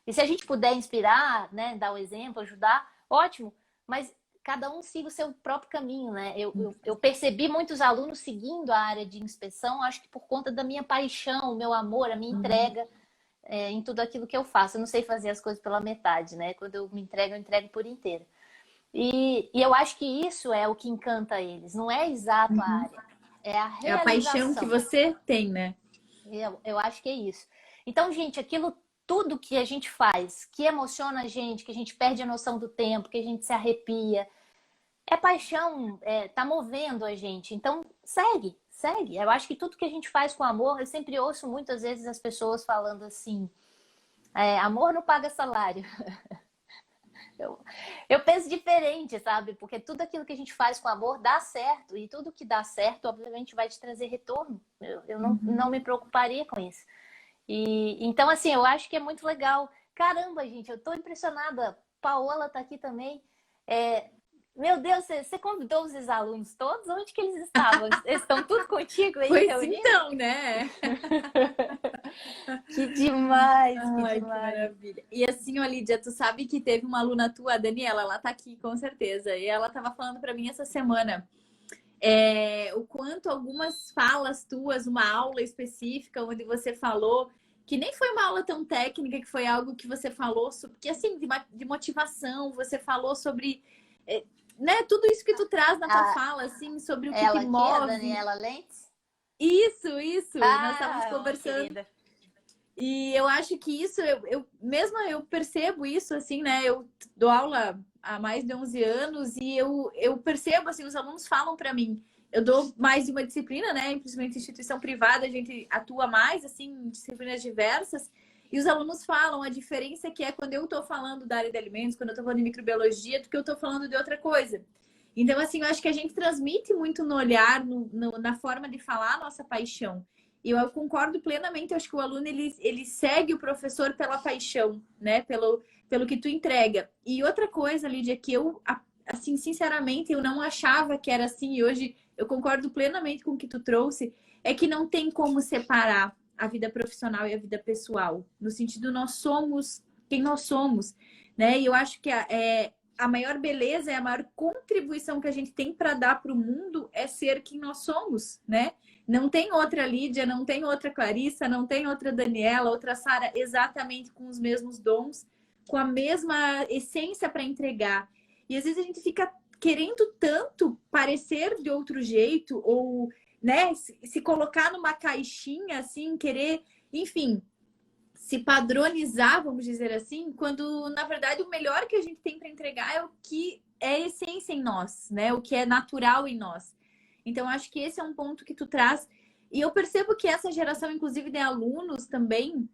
S2: E se a gente puder inspirar, né, dar o exemplo, ajudar, ótimo. Mas cada um siga o seu próprio caminho, né? Eu percebi muitos alunos seguindo a área de inspeção, acho que por conta da minha paixão, o meu amor, a minha entrega em tudo aquilo que eu faço. Eu não sei fazer as coisas pela metade, né? Quando eu entrego por inteiro. E eu acho que isso é o que encanta eles. Não é exato a área, é a realização.
S1: É a paixão que você tem, né?
S2: Eu acho que é isso. Então, gente, tudo que a gente faz, que emociona a gente, que a gente perde a noção do tempo, que a gente se arrepia, é paixão, tá movendo a gente. Então, segue. Eu acho que tudo que a gente faz com amor, eu sempre ouço muitas vezes as pessoas falando assim, amor não paga salário. Eu penso diferente, sabe? Porque tudo aquilo que a gente faz com amor dá certo. E tudo que dá certo, obviamente, vai te trazer retorno. Eu não me preocuparia com isso. Então, assim, eu acho que é muito legal. Caramba, gente, eu tô impressionada. Paola tá aqui também. Meu Deus, você convidou os ex-alunos todos? Onde que eles estavam? Eles estão tudo contigo aí
S1: Pois
S2: reunidos?
S1: então, né?
S2: Que demais,
S1: Ai, que maravilha. E assim, ó, Lídia, tu sabe que teve uma aluna tua, a Daniela, ela tá aqui com certeza. E ela tava falando para mim essa semana o quanto algumas falas tuas, uma aula específica onde você falou, que nem foi uma aula tão técnica, que foi algo que você falou sobre, que assim, de motivação, você falou sobre, né, tudo isso que tu traz na tua fala, assim, sobre o que te move.
S2: Ela aqui, a Daniela Lentz?
S1: Isso. Nós estávamos conversando.
S2: Querida.
S1: E eu acho que isso, eu percebo isso, assim, né? Eu dou aula há mais de 11 anos e eu percebo, assim, os alunos falam para mim. Eu dou mais de uma disciplina, né? Principalmente instituição privada, a gente atua mais, assim, em disciplinas diversas. E os alunos falam a diferença que é quando eu estou falando da área de alimentos, quando eu estou falando de microbiologia, do que eu estou falando de outra coisa. Então, assim, eu acho que a gente transmite muito no olhar, na forma de falar a nossa paixão. E eu concordo plenamente, eu acho que o aluno ele segue o professor pela paixão, né? Pelo que tu entrega. E outra coisa, Lídia, que eu, assim, sinceramente, eu não achava que era assim, e hoje eu concordo plenamente com o que tu trouxe, é que não tem como separar a vida profissional e a vida pessoal. No sentido, nós somos quem nós somos, né? E eu acho que a maior beleza e a maior contribuição que a gente tem para dar para o mundo é ser quem nós somos, né? Não tem outra Lídia, não tem outra Clarissa, não tem outra Daniela, outra Sara exatamente com os mesmos dons, com a mesma essência para entregar. E às vezes a gente fica querendo tanto parecer de outro jeito ou, né, se colocar numa caixinha assim, querer, enfim, se padronizar, vamos dizer assim, quando na verdade o melhor que a gente tem para entregar é o que é essência em nós, né? O que é natural em nós. Então, acho que esse é um ponto que tu traz. E eu percebo que essa geração, inclusive de alunos também,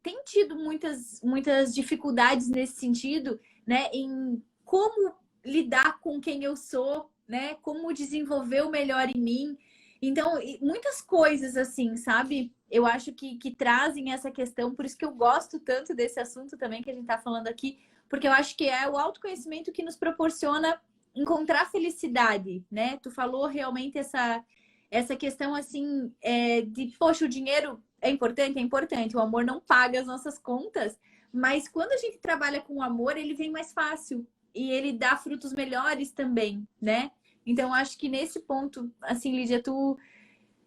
S1: tem tido muitas dificuldades nesse sentido, né? Em como lidar com quem eu sou, né? Como desenvolver o melhor em mim. Então, muitas coisas assim, sabe? Eu acho que trazem essa questão, por isso que eu gosto tanto desse assunto também que a gente tá falando aqui, porque eu acho que é o autoconhecimento que nos proporciona encontrar felicidade, né? Tu falou realmente essa questão assim, de, poxa, o dinheiro é importante, o amor não paga as nossas contas, mas quando a gente trabalha com o amor, ele vem mais fácil e ele dá frutos melhores também, né? Então, acho que nesse ponto, assim, Lídia, tu,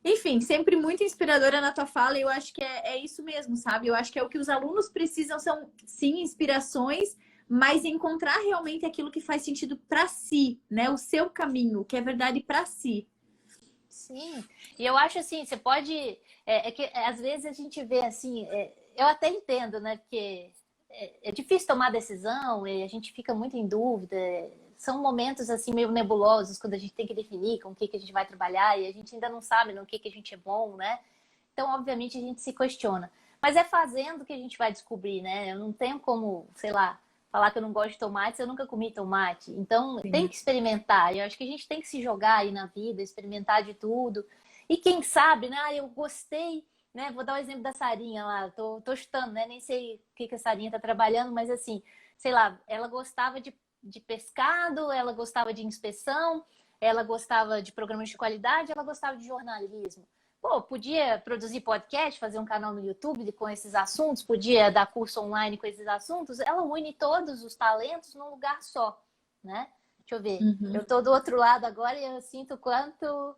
S1: enfim, sempre muito inspiradora na tua fala, e eu acho que é isso mesmo, sabe? Eu acho que é o que os alunos precisam, são, sim, inspirações, mas encontrar realmente aquilo que faz sentido para si, né? O seu caminho, que é verdade para si.
S2: Sim, e eu acho assim, você pode. Que às vezes a gente vê assim, eu até entendo, né? Porque é difícil tomar decisão e a gente fica muito em dúvida. São momentos assim meio nebulosos quando a gente tem que definir com o que a gente vai trabalhar e a gente ainda não sabe no que a gente é bom, né? Então, obviamente, a gente se questiona. Mas é fazendo que a gente vai descobrir, né? Eu não tenho como, sei lá, falar que eu não gosto de tomate se eu nunca comi tomate. Então, tem
S1: Sim.
S2: que experimentar. Eu acho que a gente tem que se jogar aí na vida, experimentar de tudo. E quem sabe, né? Ah, eu gostei, né? Vou dar o exemplo da Sarinha lá. Tô chutando, né? Nem sei o que a Sarinha tá trabalhando, mas assim, sei lá, ela gostava de pescado, ela gostava de inspeção, ela gostava de programas de qualidade, ela gostava de jornalismo. Pô, podia produzir podcast, fazer um canal no YouTube com esses assuntos, podia dar curso online com esses assuntos. Ela une todos os talentos num lugar só, né? Deixa eu ver.
S1: Uhum.
S2: Eu tô do outro lado agora e eu sinto quanto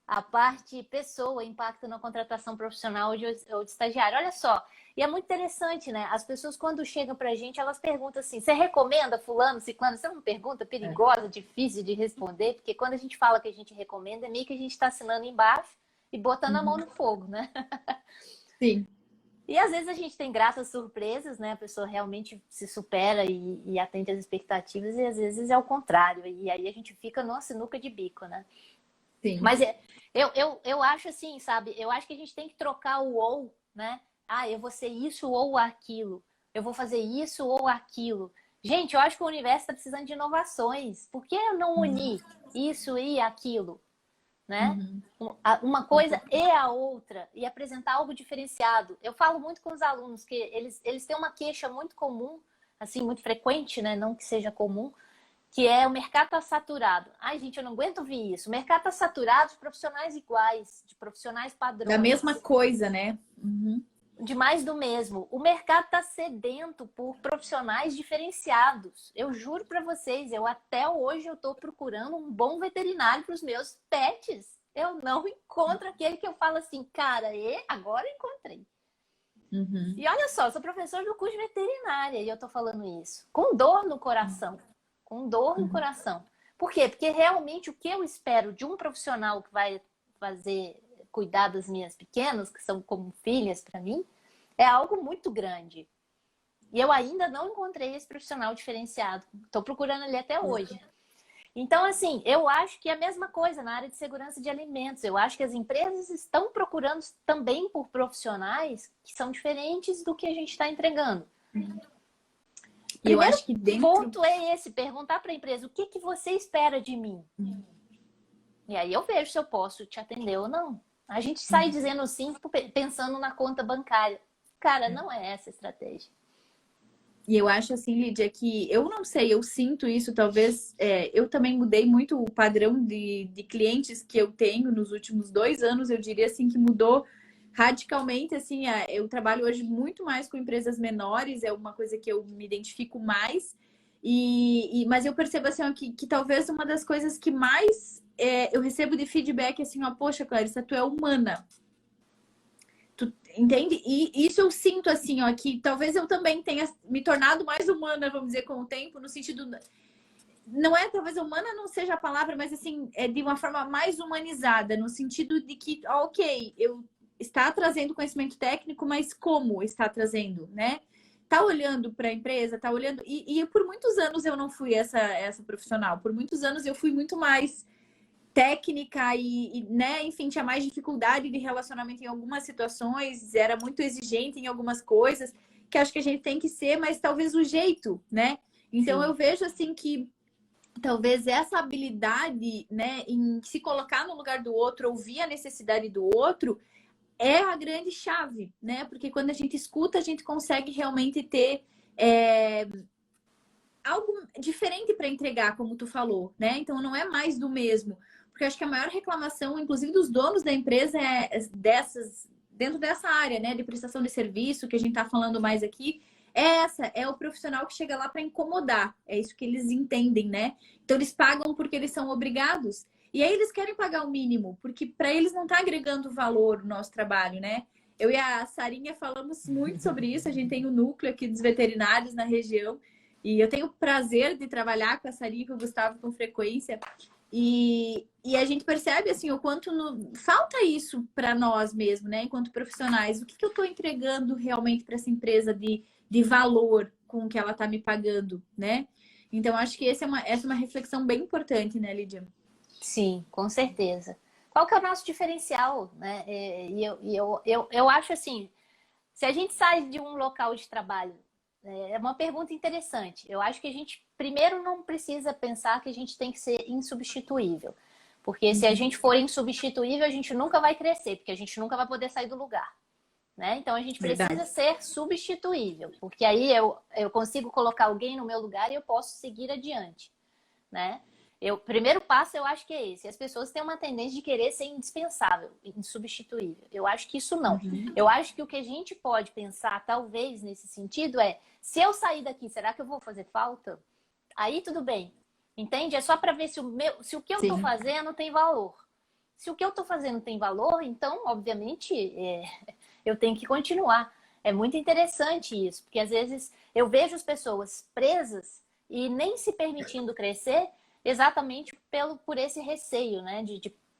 S2: a parte pessoa impacta na contratação profissional ou de estagiário. Olha só, e é muito interessante, né? As pessoas, quando chegam pra gente, elas perguntam assim, você recomenda fulano, ciclano? Isso é uma pergunta perigosa, difícil de responder, porque quando a gente fala que a gente recomenda, é meio que a gente está assinando embaixo e botando a mão no fogo, né?
S1: Sim.
S2: E às vezes a gente tem gratas surpresas, né? A pessoa realmente se supera e atende às expectativas, e às vezes é o contrário. E aí a gente fica numa sinuca de bico, né?
S1: Sim.
S2: Mas eu acho assim, sabe? Eu acho que a gente tem que trocar o ou, né? Ah, eu vou ser isso ou aquilo. Eu vou fazer isso ou aquilo. Gente, eu acho que o universo está precisando de inovações. Por que eu não unir isso e aquilo, né?
S1: Uhum.
S2: Uma coisa e a outra e apresentar algo diferenciado. Eu falo muito com os alunos que eles têm uma queixa muito comum, assim, muito frequente, né? Não que seja comum, que é o mercado está saturado. Ai, gente, eu não aguento ouvir isso. O mercado está saturado de profissionais iguais, de profissionais padrões.
S1: Da mesma coisa, né? Uhum.
S2: De mais do mesmo. O mercado está sedento por profissionais diferenciados. Eu juro para vocês, até hoje eu estou procurando um bom veterinário para os meus pets. Eu não encontro aquele que eu falo assim, cara, agora eu encontrei.
S1: Uhum.
S2: E olha só, eu sou professor do curso de veterinária e eu estou falando isso com dor no coração. Com dor no coração. Por quê? Porque realmente o que eu espero de um profissional que vai cuidar das minhas pequenas, que são como filhas para mim, é algo muito grande. E eu ainda não encontrei esse profissional diferenciado. Estou procurando ele até hoje. Então, assim, eu acho que é a mesma coisa na área de segurança de alimentos. Eu acho que as empresas estão procurando também por profissionais que são diferentes do que a gente está entregando.
S1: E eu acho que dentro...
S2: ponto é esse, perguntar para a empresa, o que você espera de mim? E aí eu vejo se eu posso te atender ou não. A gente sai dizendo sim, pensando na conta bancária. Cara, não é essa a estratégia.
S1: E eu acho assim, Lídia, que eu não sei, eu sinto isso, talvez eu também mudei muito o padrão de clientes que eu tenho nos últimos 2 anos, eu diria assim que mudou radicalmente, assim, eu trabalho hoje muito mais com empresas menores, é uma coisa que eu me identifico mais, mas eu percebo assim, ó, que talvez uma das coisas que mais eu recebo de feedback assim, ó, poxa, Clarissa, tu é humana. Tu entende? E isso eu sinto assim, ó, que talvez eu também tenha me tornado mais humana, vamos dizer, com o tempo, no sentido... Não é, talvez humana não seja a palavra, mas assim, é de uma forma mais humanizada, no sentido de que, ok, eu está trazendo conhecimento técnico, mas como está trazendo, né? Tá olhando para a empresa, tá olhando... E por muitos anos eu não fui essa profissional. Por muitos anos eu fui muito mais técnica né, enfim, tinha mais dificuldade de relacionamento em algumas situações, era muito exigente em algumas coisas, que acho que a gente tem que ser, mas talvez o jeito, né? Então, eu vejo, assim, que talvez essa habilidade, né, em se colocar no lugar do outro, ouvir a necessidade do outro, é a grande chave, né? Porque quando a gente escuta, a gente consegue realmente ter algo diferente para entregar, como tu falou, né? Então não é mais do mesmo. Porque eu acho que a maior reclamação, inclusive dos donos da empresa, dentro dessa área, né, de prestação de serviço, que a gente está falando mais aqui, é o profissional que chega lá para incomodar. É isso que eles entendem, né? Então eles pagam porque eles são obrigados. E aí eles querem pagar o mínimo, porque para eles não está agregando valor o nosso trabalho, né? Eu e a Sarinha falamos muito sobre isso. A gente tem um núcleo aqui dos veterinários na região. E eu tenho o prazer de trabalhar com a Sarinha e com o Gustavo com frequência. E a gente percebe assim o quanto falta isso para nós mesmo, né? Enquanto profissionais, o que eu estou entregando realmente para essa empresa de valor com o que ela está me pagando, né? Então acho que essa é uma reflexão bem importante, né, Lídia?
S2: Sim, com certeza. Qual que é o nosso diferencial, né? Eu acho assim, se a gente sai de um local de trabalho, é uma pergunta interessante. Eu acho que a gente, primeiro, não precisa pensar que a gente tem que ser insubstituível. Porque se a gente for insubstituível, a gente nunca vai crescer, porque a gente nunca vai poder sair do lugar. Né? Então a gente precisa
S1: Verdade.
S2: ser substituível, porque aí eu consigo colocar alguém no meu lugar e eu posso seguir adiante. Né? O primeiro passo eu acho que é esse. As pessoas têm uma tendência de querer ser indispensável, insubstituível. Eu acho que isso não. Eu acho que o que a gente pode pensar, talvez, nesse sentido é, se eu sair daqui, será que eu vou fazer falta? Aí tudo bem. Entende? É só para ver se o que eu estou
S1: Sim.
S2: fazendo tem valor. Se o que eu estou fazendo tem valor, então, obviamente, eu tenho que continuar. É muito interessante isso, porque às vezes eu vejo as pessoas presas e nem se permitindo crescer exatamente por esse receio, né?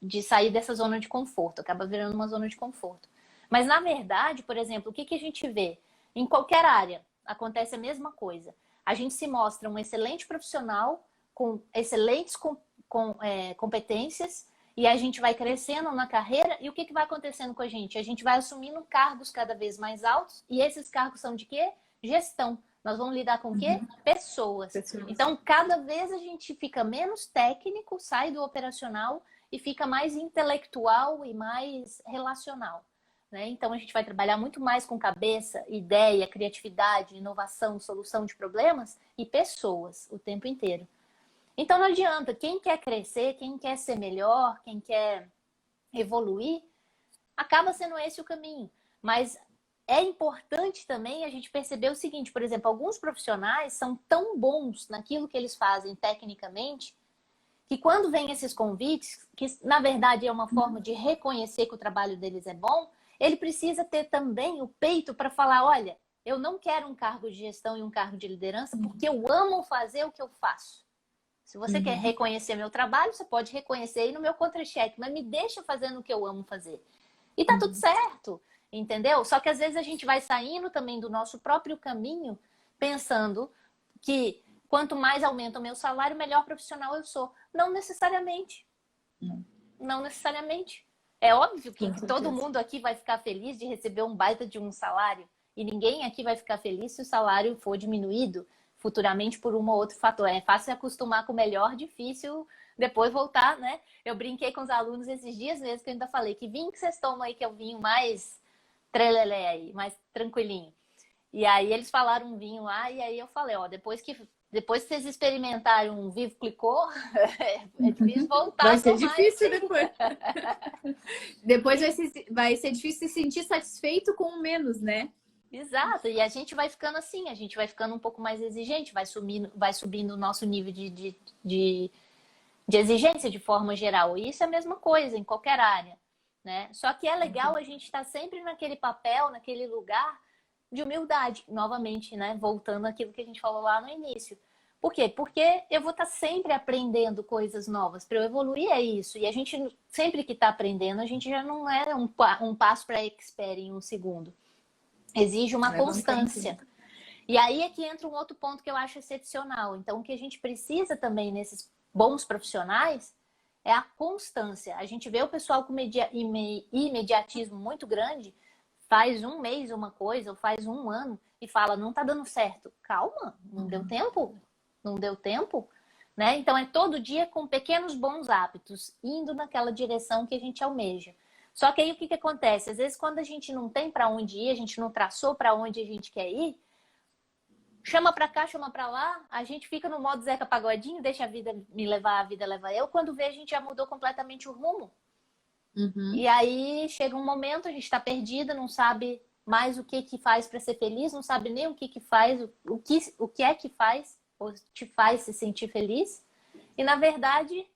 S2: De sair dessa zona de conforto. Acaba virando uma zona de conforto. Mas, na verdade, por exemplo, o que a gente vê? Em qualquer área, acontece a mesma coisa. A gente se mostra um excelente profissional, com excelentes competências, e a gente vai crescendo na carreira, e o que vai acontecendo com a gente? A gente vai assumindo cargos cada vez mais altos, e esses cargos são de quê? Gestão. Nós vamos lidar com o quê? Pessoas. Então, cada vez a gente fica menos técnico, sai do operacional e fica mais intelectual e mais relacional. Né? Então, a gente vai trabalhar muito mais com cabeça, ideia, criatividade, inovação, solução de problemas e pessoas o tempo inteiro. Então, não adianta. Quem quer crescer, quem quer ser melhor, quem quer evoluir, acaba sendo esse o caminho. Mas é importante também a gente perceber o seguinte, por exemplo, alguns profissionais são tão bons naquilo que eles fazem tecnicamente, que quando vem esses convites, que na verdade é uma forma de reconhecer que o trabalho deles é bom, ele precisa ter também o peito para falar, olha, eu não quero um cargo de gestão e um cargo de liderança porque eu amo fazer o que eu faço. Se você quer reconhecer meu trabalho, você pode reconhecer aí no meu contra-cheque, mas me deixa fazendo o que eu amo fazer. E tá tudo certo, entendeu? Só que às vezes a gente vai saindo também do nosso próprio caminho, pensando que quanto mais aumenta o meu salário, melhor profissional eu sou. Não necessariamente. Não necessariamente. É óbvio que todo mundo aqui vai ficar feliz de receber um baita de um salário. E ninguém aqui vai ficar feliz se o salário for diminuído futuramente por um ou outro fator. É fácil acostumar com o melhor, difícil depois voltar, né? Eu brinquei com os alunos esses dias mesmo, que eu ainda falei que vinho que vocês tomam aí, que é o vinho mais trelelé aí, mais tranquilinho. E aí eles falaram um vinho lá, e aí eu falei, ó, depois que vocês experimentarem um Vivo Clicô, é difícil voltar
S1: vai
S2: a
S1: ser
S2: tomar
S1: difícil
S2: esse.
S1: depois. Depois vai ser difícil se sentir satisfeito com o menos, né?
S2: Exato, e a gente vai ficando assim, a gente vai ficando um pouco mais exigente, vai subindo o nosso nível de exigência de forma geral. E isso é a mesma coisa em qualquer área, né? Só que é legal a gente estar sempre naquele papel, naquele lugar de humildade, novamente, né? Voltando àquilo que a gente falou lá no início. Por quê? Porque eu vou estar sempre aprendendo coisas novas. Para eu evoluir é isso. E a gente, sempre que está aprendendo, a gente já não é um passo para expert em um segundo. Exige uma constância. E aí é que entra um outro ponto que eu acho excepcional. Então, o que a gente precisa também nesses bons profissionais é a constância. A gente vê o pessoal com imediatismo muito grande, faz um mês uma coisa, ou faz um ano, e fala, não tá dando certo. Calma, não deu tempo. Não deu tempo, né? Então é todo dia com pequenos bons hábitos, indo naquela direção que a gente almeja. Só que aí o que acontece? Às vezes quando a gente não tem para onde ir, a gente não traçou para onde a gente quer ir, chama para cá, chama para lá, a gente fica no modo Zeca Pagodinho, deixa a vida me levar, a vida leva eu. Quando vê, a gente já mudou completamente o rumo. E aí chega um momento, a gente está perdida, não sabe mais o que faz para ser feliz, não sabe nem o que faz, o que é que faz ou te faz se sentir feliz. E na verdade,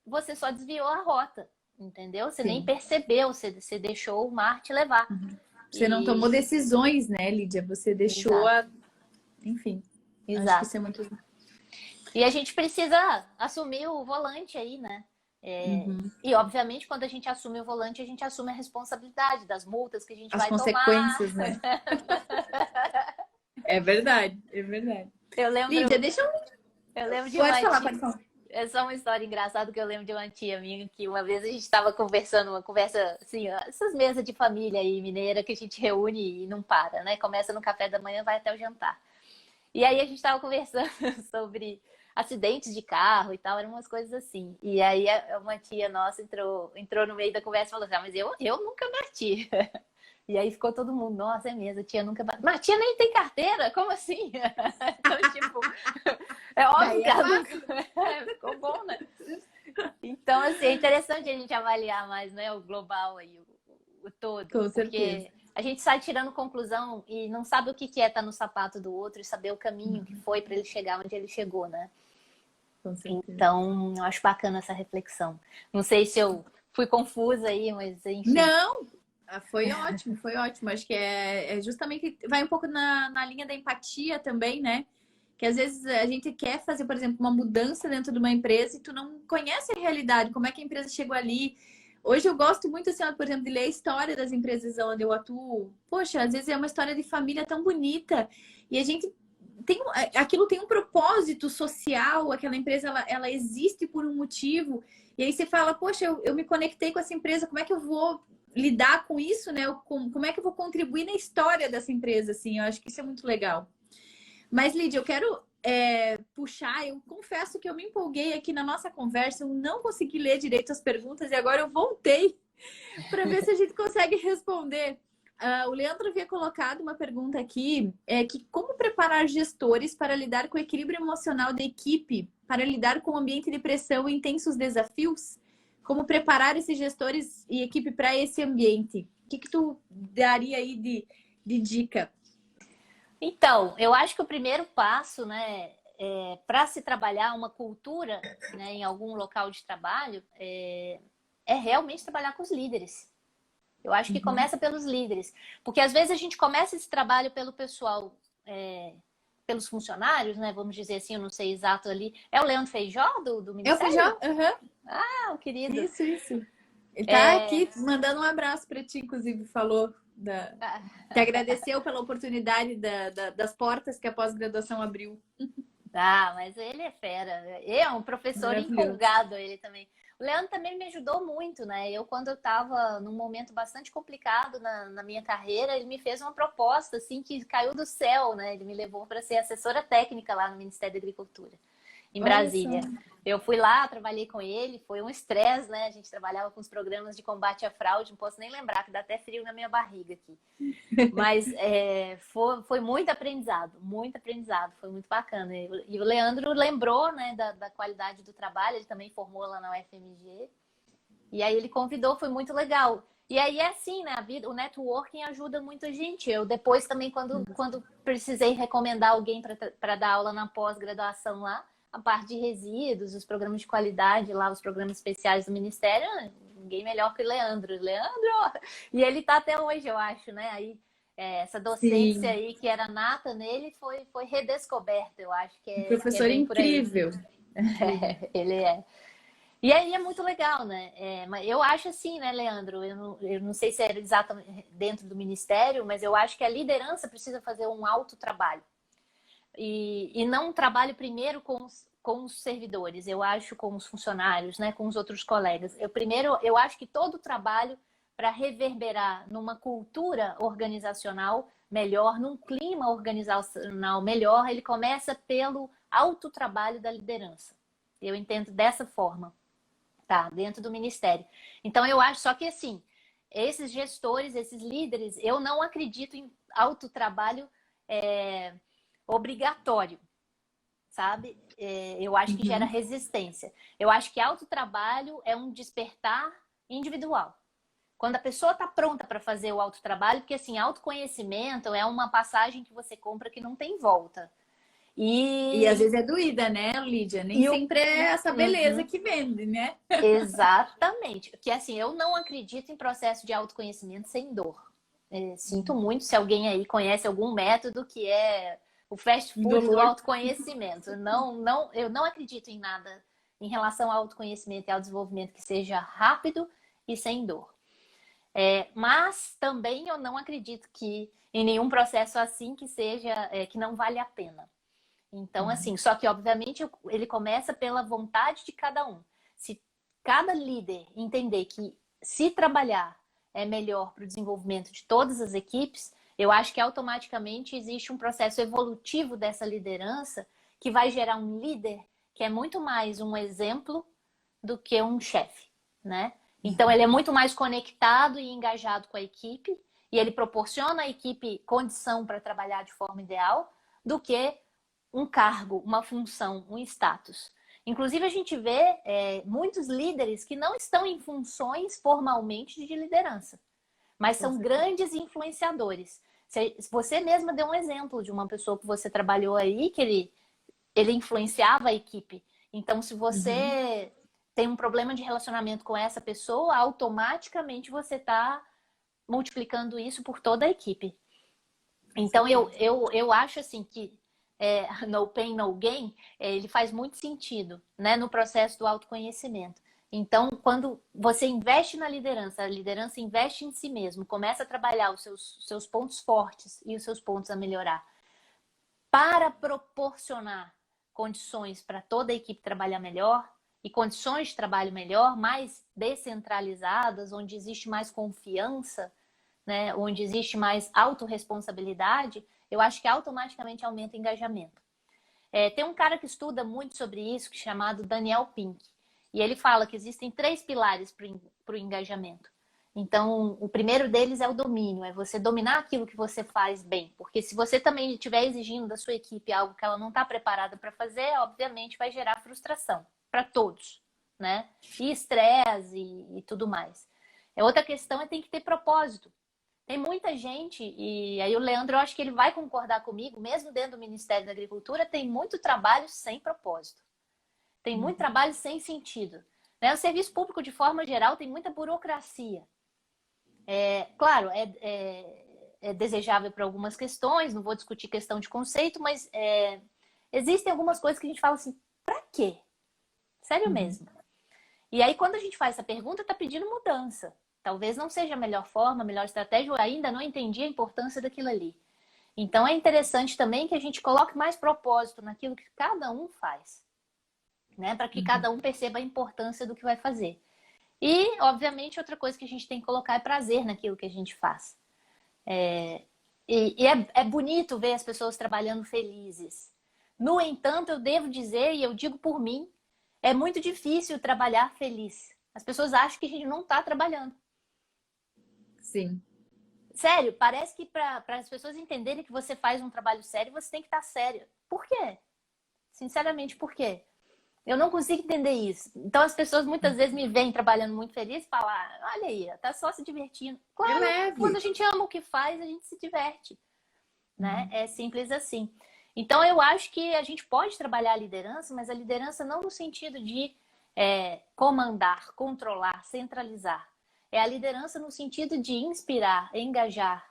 S2: você só desviou a rota, entendeu? Você nem percebeu, você deixou o mar te levar.
S1: Você não tomou decisões, né, Lídia? Você deixou Enfim,
S2: Exato.
S1: acho que isso é muito...
S2: E a gente precisa assumir o volante aí, né? E, obviamente, quando a gente assume o volante, a gente assume a responsabilidade das multas que a gente vai tomar.
S1: As consequências, né? É verdade, é verdade.
S2: Eu lembro...
S1: Lídia, deixa eu...
S2: lembro de
S1: pode falar.
S2: É só uma história engraçada que eu lembro de uma tia minha que uma vez a gente estava conversando, uma conversa assim, essas mesas de família aí mineira que a gente reúne e não para, né? Começa no café da manhã, vai até o jantar. E aí a gente estava conversando sobre acidentes de carro e tal, eram umas coisas assim. E aí uma tia nossa entrou no meio da conversa e falou assim, mas eu nunca bati. E aí ficou todo mundo, nossa, é mesmo, a tia nunca bate. Mas a tia nem tem carteira? Como assim? Então, tipo, é óbvio que ela nunca... Ficou bom, né? Então, assim, é interessante a gente avaliar mais, né, o global aí, o todo.
S1: Com certeza.
S2: Porque a gente sai tirando conclusão e não sabe o que é estar no sapato do outro e saber o caminho que foi para ele chegar onde ele chegou, né?
S1: Com certeza.
S2: Então, eu acho bacana essa reflexão. Não sei se eu fui confusa aí, mas enfim.
S1: Não! Foi ótimo, foi ótimo. Acho que é justamente... Vai um pouco na linha da empatia também, né? Que às vezes a gente quer fazer, por exemplo, uma mudança dentro de uma empresa e tu não conhece a realidade, como é que a empresa chegou ali. Hoje eu gosto muito, assim, por exemplo, de ler a história das empresas onde eu atuo. Poxa, às vezes é uma história de família tão bonita. E a gente aquilo tem um propósito social, aquela empresa, ela existe por um motivo. E aí você fala, poxa, eu me conectei com essa empresa, como é que eu vou lidar com isso, né? Como é que eu vou contribuir na história dessa empresa, assim? Eu acho que isso é muito legal. Mas, Lídia, eu quero puxar, eu confesso que eu me empolguei aqui na nossa conversa, eu não consegui ler direito as perguntas e agora eu voltei para ver se a gente consegue responder. O Leandro havia colocado uma pergunta aqui, que como preparar gestores para lidar com o equilíbrio emocional da equipe, para lidar com o ambiente de pressão e intensos desafios? Como preparar esses gestores e equipe para esse ambiente? O que tu daria aí de dica?
S2: Então, eu acho que o primeiro passo, né, para se trabalhar uma cultura, né, em algum local de trabalho, é realmente trabalhar com os líderes. Eu acho que começa pelos líderes. Porque às vezes a gente começa esse trabalho pelo pessoal, pelos funcionários, né? Vamos dizer assim, eu não sei exato ali. É o Leandro Feijó do Ministério?
S1: É o Feijó? Uhum.
S2: Ah, o querido.
S1: Isso. Ele tá aqui mandando um abraço para ti, inclusive, falou que agradeceu pela oportunidade das portas que a pós-graduação abriu.
S2: Ah, mas ele é fera. É um professor empolgado, ele também. O Leandro também me ajudou muito, né? Quando eu estava num momento bastante complicado na minha carreira, ele me fez uma proposta, assim, que caiu do céu, né? Ele me levou para ser assessora técnica lá no Ministério da Agricultura, em Brasília. Eu fui lá, trabalhei com ele, foi um estresse, né? A gente trabalhava com os programas de combate à fraude, não posso nem lembrar, que dá até frio na minha barriga aqui. Mas foi muito aprendizado, foi muito bacana. E o Leandro lembrou, né, da qualidade do trabalho, ele também formou lá na UFMG. E aí ele convidou, foi muito legal. E aí é assim, né, o networking ajuda muito a gente. Eu depois também, quando precisei recomendar alguém para dar aula na pós-graduação lá, a parte de resíduos, os programas de qualidade lá, os programas especiais do Ministério, ninguém melhor que o Leandro. E ele tá até hoje, eu acho, né? Aí essa docência aí que era nata nele foi redescoberta, eu acho que
S1: professor incrível.
S2: Ele é. E aí é muito legal, né? Mas eu acho assim, né, Leandro? Eu não sei se era exatamente dentro do Ministério, mas eu acho que a liderança precisa fazer um autotrabalho. E não um trabalho primeiro com os servidores, eu acho, com os funcionários, né, com os outros colegas. Eu acho que todo trabalho para reverberar numa cultura organizacional melhor, num clima organizacional melhor, ele começa pelo autotrabalho da liderança. Eu entendo dessa forma, tá? Dentro do ministério. Então, eu acho só que, assim, esses gestores, esses líderes, eu não acredito em autotrabalho obrigatório, sabe? Eu acho que gera resistência. Eu acho que autotrabalho é um despertar individual. Quando a pessoa está pronta para fazer o autotrabalho, porque assim, autoconhecimento é uma passagem que você compra que não tem volta.
S1: E às vezes é doída, né, Lídia? Nem sempre é essa beleza que vende, né?
S2: Exatamente. Que assim, eu não acredito em processo de autoconhecimento sem dor. Sinto muito se alguém aí conhece algum método que é o fast food do autoconhecimento. Eu não acredito em nada em relação ao autoconhecimento e ao desenvolvimento que seja rápido e sem dor. Mas também eu não acredito que em nenhum processo assim que seja que não vale a pena. Então, assim, só que obviamente ele começa pela vontade de cada um. Se cada líder entender que se trabalhar é melhor para o desenvolvimento de todas as equipes, eu acho que automaticamente existe um processo evolutivo dessa liderança que vai gerar um líder que é muito mais um exemplo do que um chefe, né? Então, ele é muito mais conectado e engajado com a equipe e ele proporciona à equipe condição para trabalhar de forma ideal do que um cargo, uma função, um status. Inclusive, a gente vê muitos líderes que não estão em funções formalmente de liderança, mas são grandes influenciadores. Você mesma deu um exemplo de uma pessoa que você trabalhou aí, que ele influenciava a equipe. Então, se você tem um problema de relacionamento com essa pessoa, automaticamente você está multiplicando isso por toda a equipe. Então, eu acho assim que no pain, no gain, ele faz muito sentido, né, no processo do autoconhecimento. Então, quando você investe na liderança, a liderança investe em si mesmo, começa a trabalhar os seus pontos fortes e os seus pontos a melhorar, para proporcionar condições para toda a equipe trabalhar melhor e condições de trabalho melhor, mais descentralizadas, onde existe mais confiança, né, onde existe mais autorresponsabilidade, eu acho que automaticamente aumenta o engajamento. Tem um cara que estuda muito sobre isso, chamado Daniel Pink, e ele fala que existem 3 pilares para o engajamento. Então, o primeiro deles é o domínio, é você dominar aquilo que você faz bem, porque se você também estiver exigindo da sua equipe algo que ela não está preparada para fazer, obviamente vai gerar frustração para todos, né? E estresse e tudo mais. Outra questão tem que ter propósito. Tem muita gente, e aí o Leandro, eu acho que ele vai concordar comigo, mesmo dentro do Ministério da Agricultura, tem muito trabalho sem propósito. Tem muito trabalho sem sentido. Né? O serviço público, de forma geral, tem muita burocracia. Claro, é desejável para algumas questões, não vou discutir questão de conceito, mas existem algumas coisas que a gente fala assim, para quê? Sério mesmo. E aí, quando a gente faz essa pergunta, está pedindo mudança. Talvez não seja a melhor forma, a melhor estratégia, eu ainda não entendi a importância daquilo ali. Então, é interessante também que a gente coloque mais propósito naquilo que cada um faz, né? Para que cada um perceba a importância do que vai fazer. E, obviamente, outra coisa que a gente tem que colocar é prazer naquilo que a gente faz. É bonito ver as pessoas trabalhando felizes. No entanto, eu devo dizer, e eu digo por mim, é muito difícil trabalhar feliz. As pessoas acham que a gente não está trabalhando.
S1: Sim.
S2: Sério, parece que para as pessoas entenderem que você faz um trabalho sério, você tem que estar sério. Por quê? Sinceramente, por quê? Eu não consigo entender isso. Então as pessoas muitas vezes me veem trabalhando muito feliz e falam, olha aí, tá só se divertindo. Claro, quando a gente ama o que faz, a gente se diverte. Né? É simples assim. Então eu acho que a gente pode trabalhar a liderança, mas a liderança não no sentido de comandar, controlar, centralizar. É a liderança no sentido de inspirar, engajar,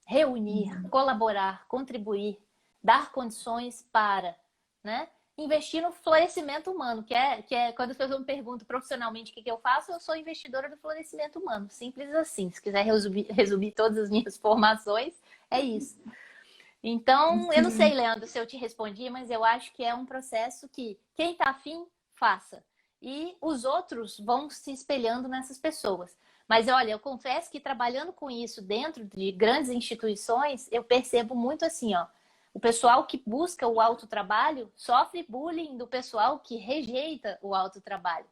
S2: reunir, colaborar, contribuir, dar condições para, né? Investir no florescimento humano, que é quando as pessoas me perguntam profissionalmente o que eu faço, eu sou investidora do florescimento humano. Simples assim. Se quiser resumir todas as minhas formações, é isso. Então, eu não sei, Leandro, se eu te respondi, mas eu acho que é um processo que quem está afim, faça. E os outros vão se espelhando nessas pessoas. Mas olha, eu confesso que trabalhando com isso dentro de grandes instituições, eu percebo muito assim, ó, O pessoal que busca o autotrabalho sofre bullying do pessoal que rejeita o autotrabalho.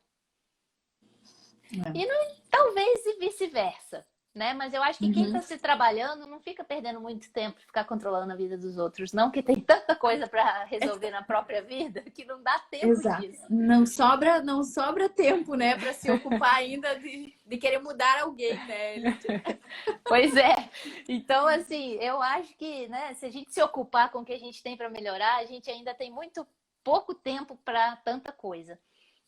S2: E não, talvez e vice-versa, né? Mas eu acho que quem está se trabalhando não fica perdendo muito tempo de ficar controlando a vida dos outros, não, que tem tanta coisa para resolver na própria vida que não dá tempo
S1: Exato.
S2: disso.
S1: Não sobra tempo, né, para se ocupar ainda de querer mudar alguém, né, Lídia?
S2: Pois é. Então, assim, eu acho que, né, se a gente se ocupar com o que a gente tem para melhorar, a gente ainda tem muito pouco tempo para tanta coisa.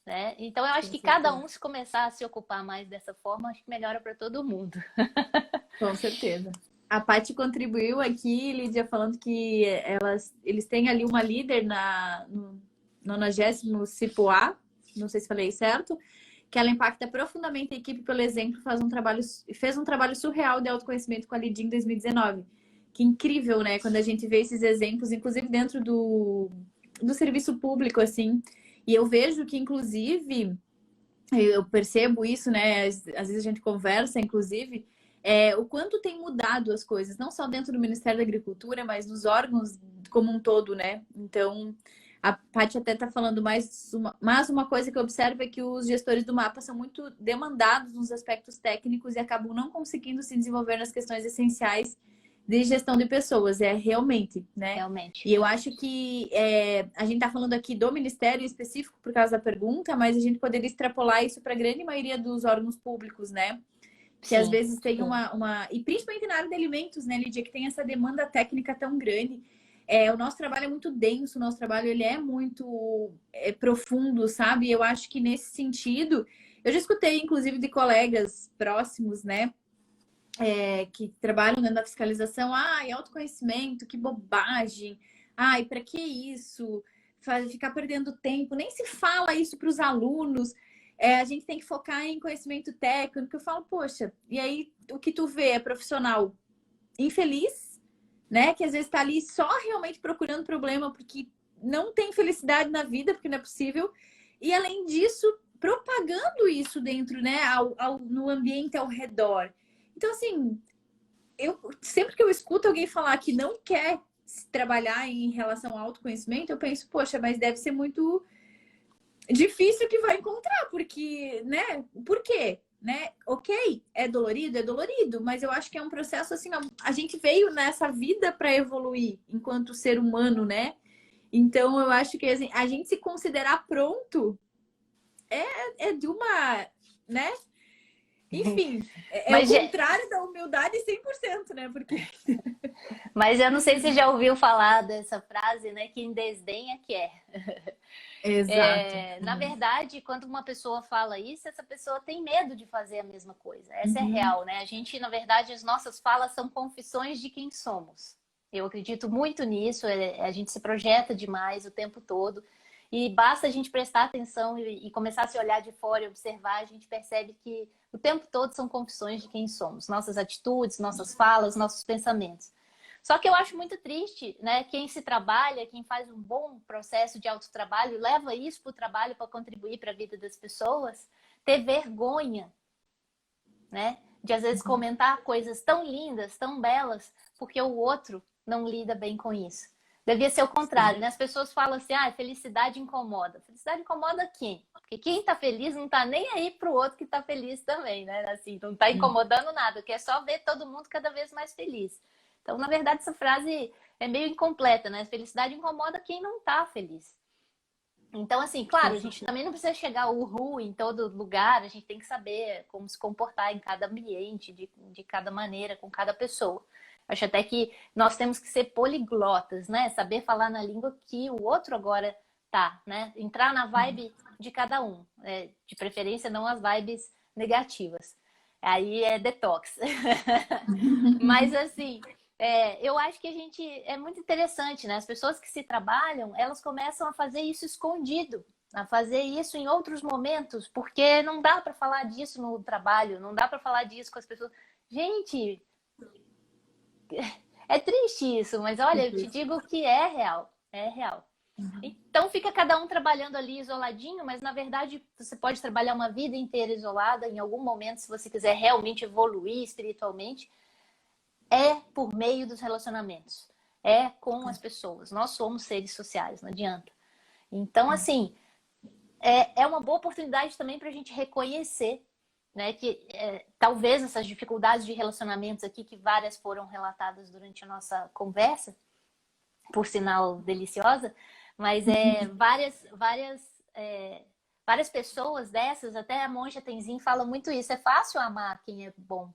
S2: Né? Então, eu acho que cada um, se começar a se ocupar mais dessa forma, acho que melhora para todo mundo.
S1: Com certeza. A Paty contribuiu aqui, Lídia, falando que eles têm ali uma líder no 90º CIPOA, não sei se falei certo, que ela impacta profundamente a equipe pelo exemplo, fez um trabalho surreal de autoconhecimento com a Lídia em 2019. Que incrível, né? Quando a gente vê esses exemplos, inclusive dentro do serviço público, assim. E eu vejo que, inclusive, eu percebo isso, né? Às vezes a gente conversa, inclusive, o quanto tem mudado as coisas, não só dentro do Ministério da Agricultura, mas nos órgãos como um todo, né? Então, a Paty até está falando mais uma coisa que eu observo é que os gestores do mapa são muito demandados nos aspectos técnicos e acabam não conseguindo se desenvolver nas questões essenciais de gestão de pessoas, realmente, né?
S2: Realmente.
S1: E eu acho que a gente está falando aqui do Ministério em específico por causa da pergunta, mas a gente poderia extrapolar isso para a grande maioria dos órgãos públicos, né? Que às vezes tem E principalmente na área de alimentos, né, Lídia, que tem essa demanda técnica tão grande. O nosso trabalho é muito denso, o nosso trabalho ele é muito profundo, sabe? Eu acho que nesse sentido, eu já escutei, inclusive, de colegas próximos, né? Que trabalham dentro da fiscalização, autoconhecimento, que bobagem, para que isso? Ficar perdendo tempo, nem se fala isso para os alunos, a gente tem que focar em conhecimento técnico. Eu falo, poxa, e aí o que tu vê é profissional infeliz, né? Que às vezes está ali só realmente procurando problema porque não tem felicidade na vida, porque não é possível, e além disso, propagando isso dentro, né, no ambiente ao redor. Então, assim, sempre que eu escuto alguém falar que não quer trabalhar em relação ao autoconhecimento, eu penso, poxa, mas deve ser muito difícil que vai encontrar, porque, né? Por quê? Né? Ok, é dolorido, mas eu acho que é um processo assim, a gente veio nessa vida para evoluir enquanto ser humano, né? Então, eu acho que assim, a gente se considerar pronto é de uma, né? Enfim,
S2: Mas,
S1: o contrário da humildade 100%, né? Porque...
S2: Mas eu não sei se você já ouviu falar dessa frase, né? Quem desdenha quer.
S1: Exato.
S2: Na verdade, quando uma pessoa fala isso, essa pessoa tem medo de fazer a mesma coisa. Essa é real, né? A gente, na verdade, as nossas falas são confissões de quem somos. Eu acredito muito nisso, a gente se projeta demais o tempo todo. E basta a gente prestar atenção e começar a se olhar de fora e observar, a gente percebe que o tempo todo são confissões de quem somos. Nossas atitudes, nossas falas, nossos pensamentos. Só que eu acho muito triste, né? Quem se trabalha, quem faz um bom processo de autotrabalho, leva isso para o trabalho para contribuir para a vida das pessoas, ter vergonha, né? De às vezes comentar coisas tão lindas, tão belas, porque o outro não lida bem com isso. Devia ser o contrário, né? As pessoas falam assim, felicidade incomoda. Felicidade incomoda quem? Porque quem tá feliz não tá nem aí pro outro que tá feliz também, né? Assim, não tá incomodando nada, quer só ver todo mundo cada vez mais feliz. Então, na verdade, essa frase é meio incompleta, né? Felicidade incomoda quem não tá feliz. Então, assim, claro, a gente também não precisa chegar uhul em todo lugar, a gente tem que saber como se comportar em cada ambiente, de cada maneira, com cada pessoa. Acho até que nós temos que ser poliglotas, né? Saber falar na língua que o outro agora tá, né? Entrar na vibe de cada um, de preferência não as vibes negativas. Aí é detox. Mas, assim, eu acho que a gente é muito interessante, né? As pessoas que se trabalham, elas começam a fazer isso escondido, a fazer isso em outros momentos, porque não dá para falar disso no trabalho, não dá para falar disso com as pessoas. Gente, é triste isso, mas olha, eu te digo que é real, é real. Então fica cada um trabalhando ali isoladinho, mas na verdade você pode trabalhar uma vida inteira isolada, em algum momento, se você quiser realmente evoluir espiritualmente, é por meio dos relacionamentos. é com as pessoas. Nós somos seres sociais, não adianta. Então, assim, é uma boa oportunidade também para a gente reconhecer, né, que talvez essas dificuldades de relacionamentos aqui, que várias foram relatadas durante a nossa conversa, por sinal deliciosa, mas várias pessoas dessas, até a Monja Tenzin fala muito isso, é fácil amar quem é bom.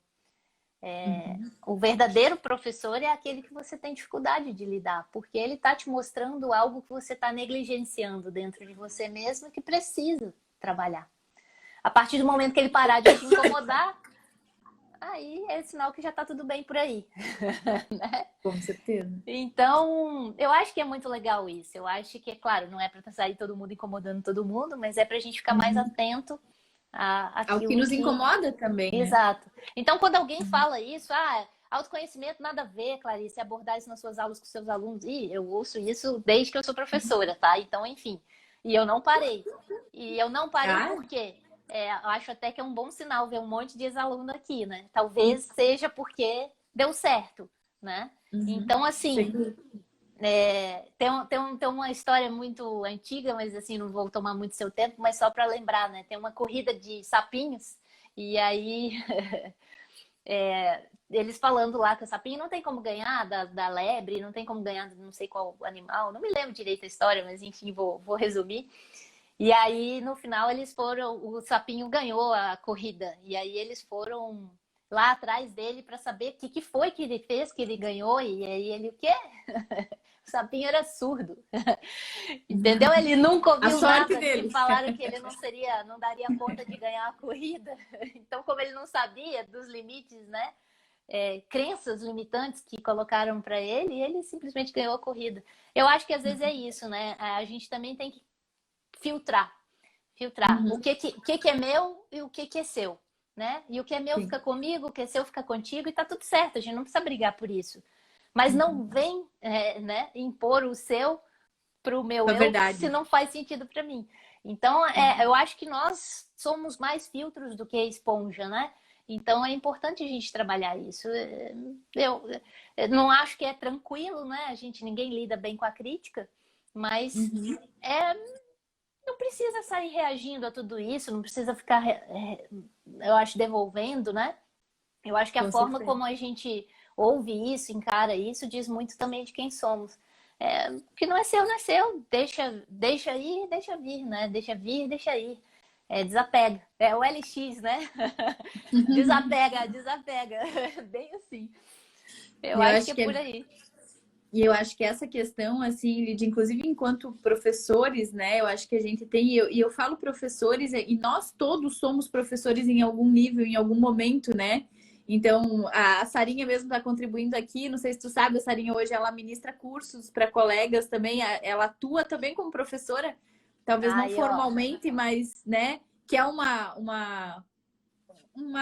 S2: O verdadeiro professor é aquele que você tem dificuldade de lidar, porque ele está te mostrando algo que você está negligenciando dentro de você mesmo e que precisa trabalhar. A partir do momento que ele parar de te incomodar, aí é sinal que já está tudo bem por aí. Né?
S1: Com certeza.
S2: Então, eu acho que é muito legal isso. Eu acho que, é claro, não é para sair todo mundo incomodando todo mundo, mas é para a gente ficar mais atento
S1: ao que nos incomoda também, né?
S2: Exato. Então, quando alguém fala isso, autoconhecimento nada a ver, Clarice, abordar isso nas suas aulas com seus alunos. E eu ouço isso desde que eu sou professora, tá? Então, enfim. E eu não parei. E eu não parei por quê? Eu acho até que é um bom sinal ver um monte de ex-aluno aqui, né? Talvez seja porque deu certo, né? Então, assim, tem uma história muito antiga, mas assim, não vou tomar muito seu tempo, mas só para lembrar, né? Tem uma corrida de sapinhos, e aí eles falando lá que o sapinho não tem como ganhar da lebre, não tem como ganhar de não sei qual animal, não me lembro direito a história, mas enfim, vou resumir. E aí, no final, o sapinho ganhou a corrida. E aí eles foram lá atrás dele para saber o que foi que ele fez, que ele ganhou. E aí ele, o quê? O sapinho era surdo. Entendeu? Ele nunca ouviu nada que falaram que ele não daria conta de ganhar a corrida. Então, como ele não sabia dos limites, né? Crenças limitantes que colocaram para ele simplesmente ganhou a corrida. Eu acho que às vezes é isso, né? A gente também tem que filtrar o que é meu e o que é seu, né? E o que é meu fica comigo, o que é seu fica contigo e tá tudo certo, a gente não precisa brigar por isso. Mas não vem, né, impor o seu pro meu se não faz sentido para mim. Então, eu acho que nós somos mais filtros do que esponja, né? Então, é importante a gente trabalhar isso. Eu não acho que é tranquilo, né? Ninguém lida bem com a crítica, mas não precisa sair reagindo a tudo isso, não precisa ficar, eu acho, devolvendo, né? Eu acho que a forma como a gente ouve isso, encara isso, diz muito também de quem somos. O que não é seu, não é seu. Deixa ir, deixa vir, né? Deixa vir, deixa ir. Desapega. É o LX, né? Desapega. Bem assim. Eu acho que é por aí.
S1: E eu acho que essa questão, assim, Lídia, inclusive enquanto professores, né? Eu acho que a gente tem, e eu falo professores, e nós todos somos professores em algum nível, em algum momento, né? Então, a Sarinha mesmo está contribuindo aqui, não sei se tu sabe, a Sarinha hoje ela ministra cursos para colegas também, ela atua também como professora, talvez não formalmente, mas, né? Que é uma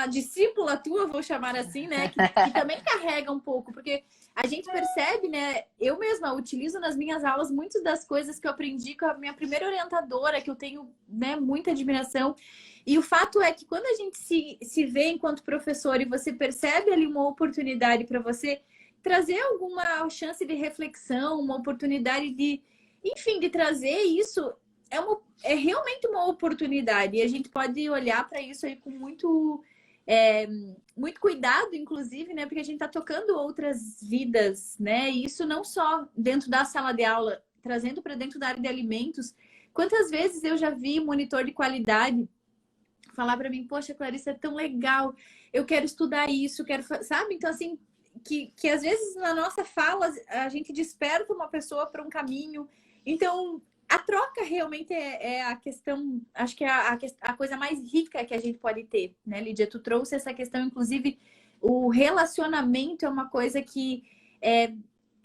S1: discípula tua, vou chamar assim, né? Que também carrega um pouco, porque a gente percebe, né? Eu mesma utilizo nas minhas aulas muitas das coisas que eu aprendi com a minha primeira orientadora, que eu tenho, né, muita admiração. E o fato é que quando a gente se vê enquanto professor e você percebe ali uma oportunidade para você trazer alguma chance de reflexão, uma oportunidade de, enfim, de trazer isso, é realmente uma oportunidade. E a gente pode olhar para isso aí com muito cuidado, inclusive, né? Porque a gente está tocando outras vidas, né? E isso não só dentro da sala de aula, trazendo para dentro da área de alimentos. Quantas vezes eu já vi monitor de qualidade falar para mim, poxa, Clarice, é tão legal, eu quero estudar isso, sabe? Então, assim, que às vezes na nossa fala a gente desperta uma pessoa para um caminho. Então, a troca realmente é a questão, acho que é a coisa mais rica que a gente pode ter, né, Lídia? Tu trouxe essa questão, inclusive, o relacionamento é uma coisa que,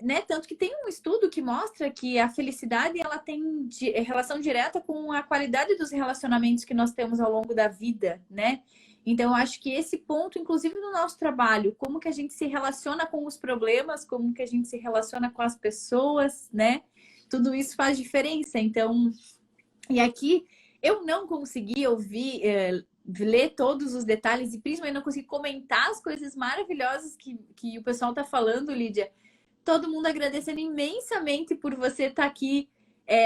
S1: né, tanto que tem um estudo que mostra que a felicidade, ela tem relação direta com a qualidade dos relacionamentos que nós temos ao longo da vida, né? Então, eu acho que esse ponto, inclusive no nosso trabalho, como que a gente se relaciona com os problemas, como que a gente se relaciona com as pessoas, né? Tudo isso faz diferença. Então, e aqui eu não consegui ouvir, ler todos os detalhes e principalmente não consegui comentar as coisas maravilhosas que o pessoal está falando, Lídia, todo mundo agradecendo imensamente por você estar aqui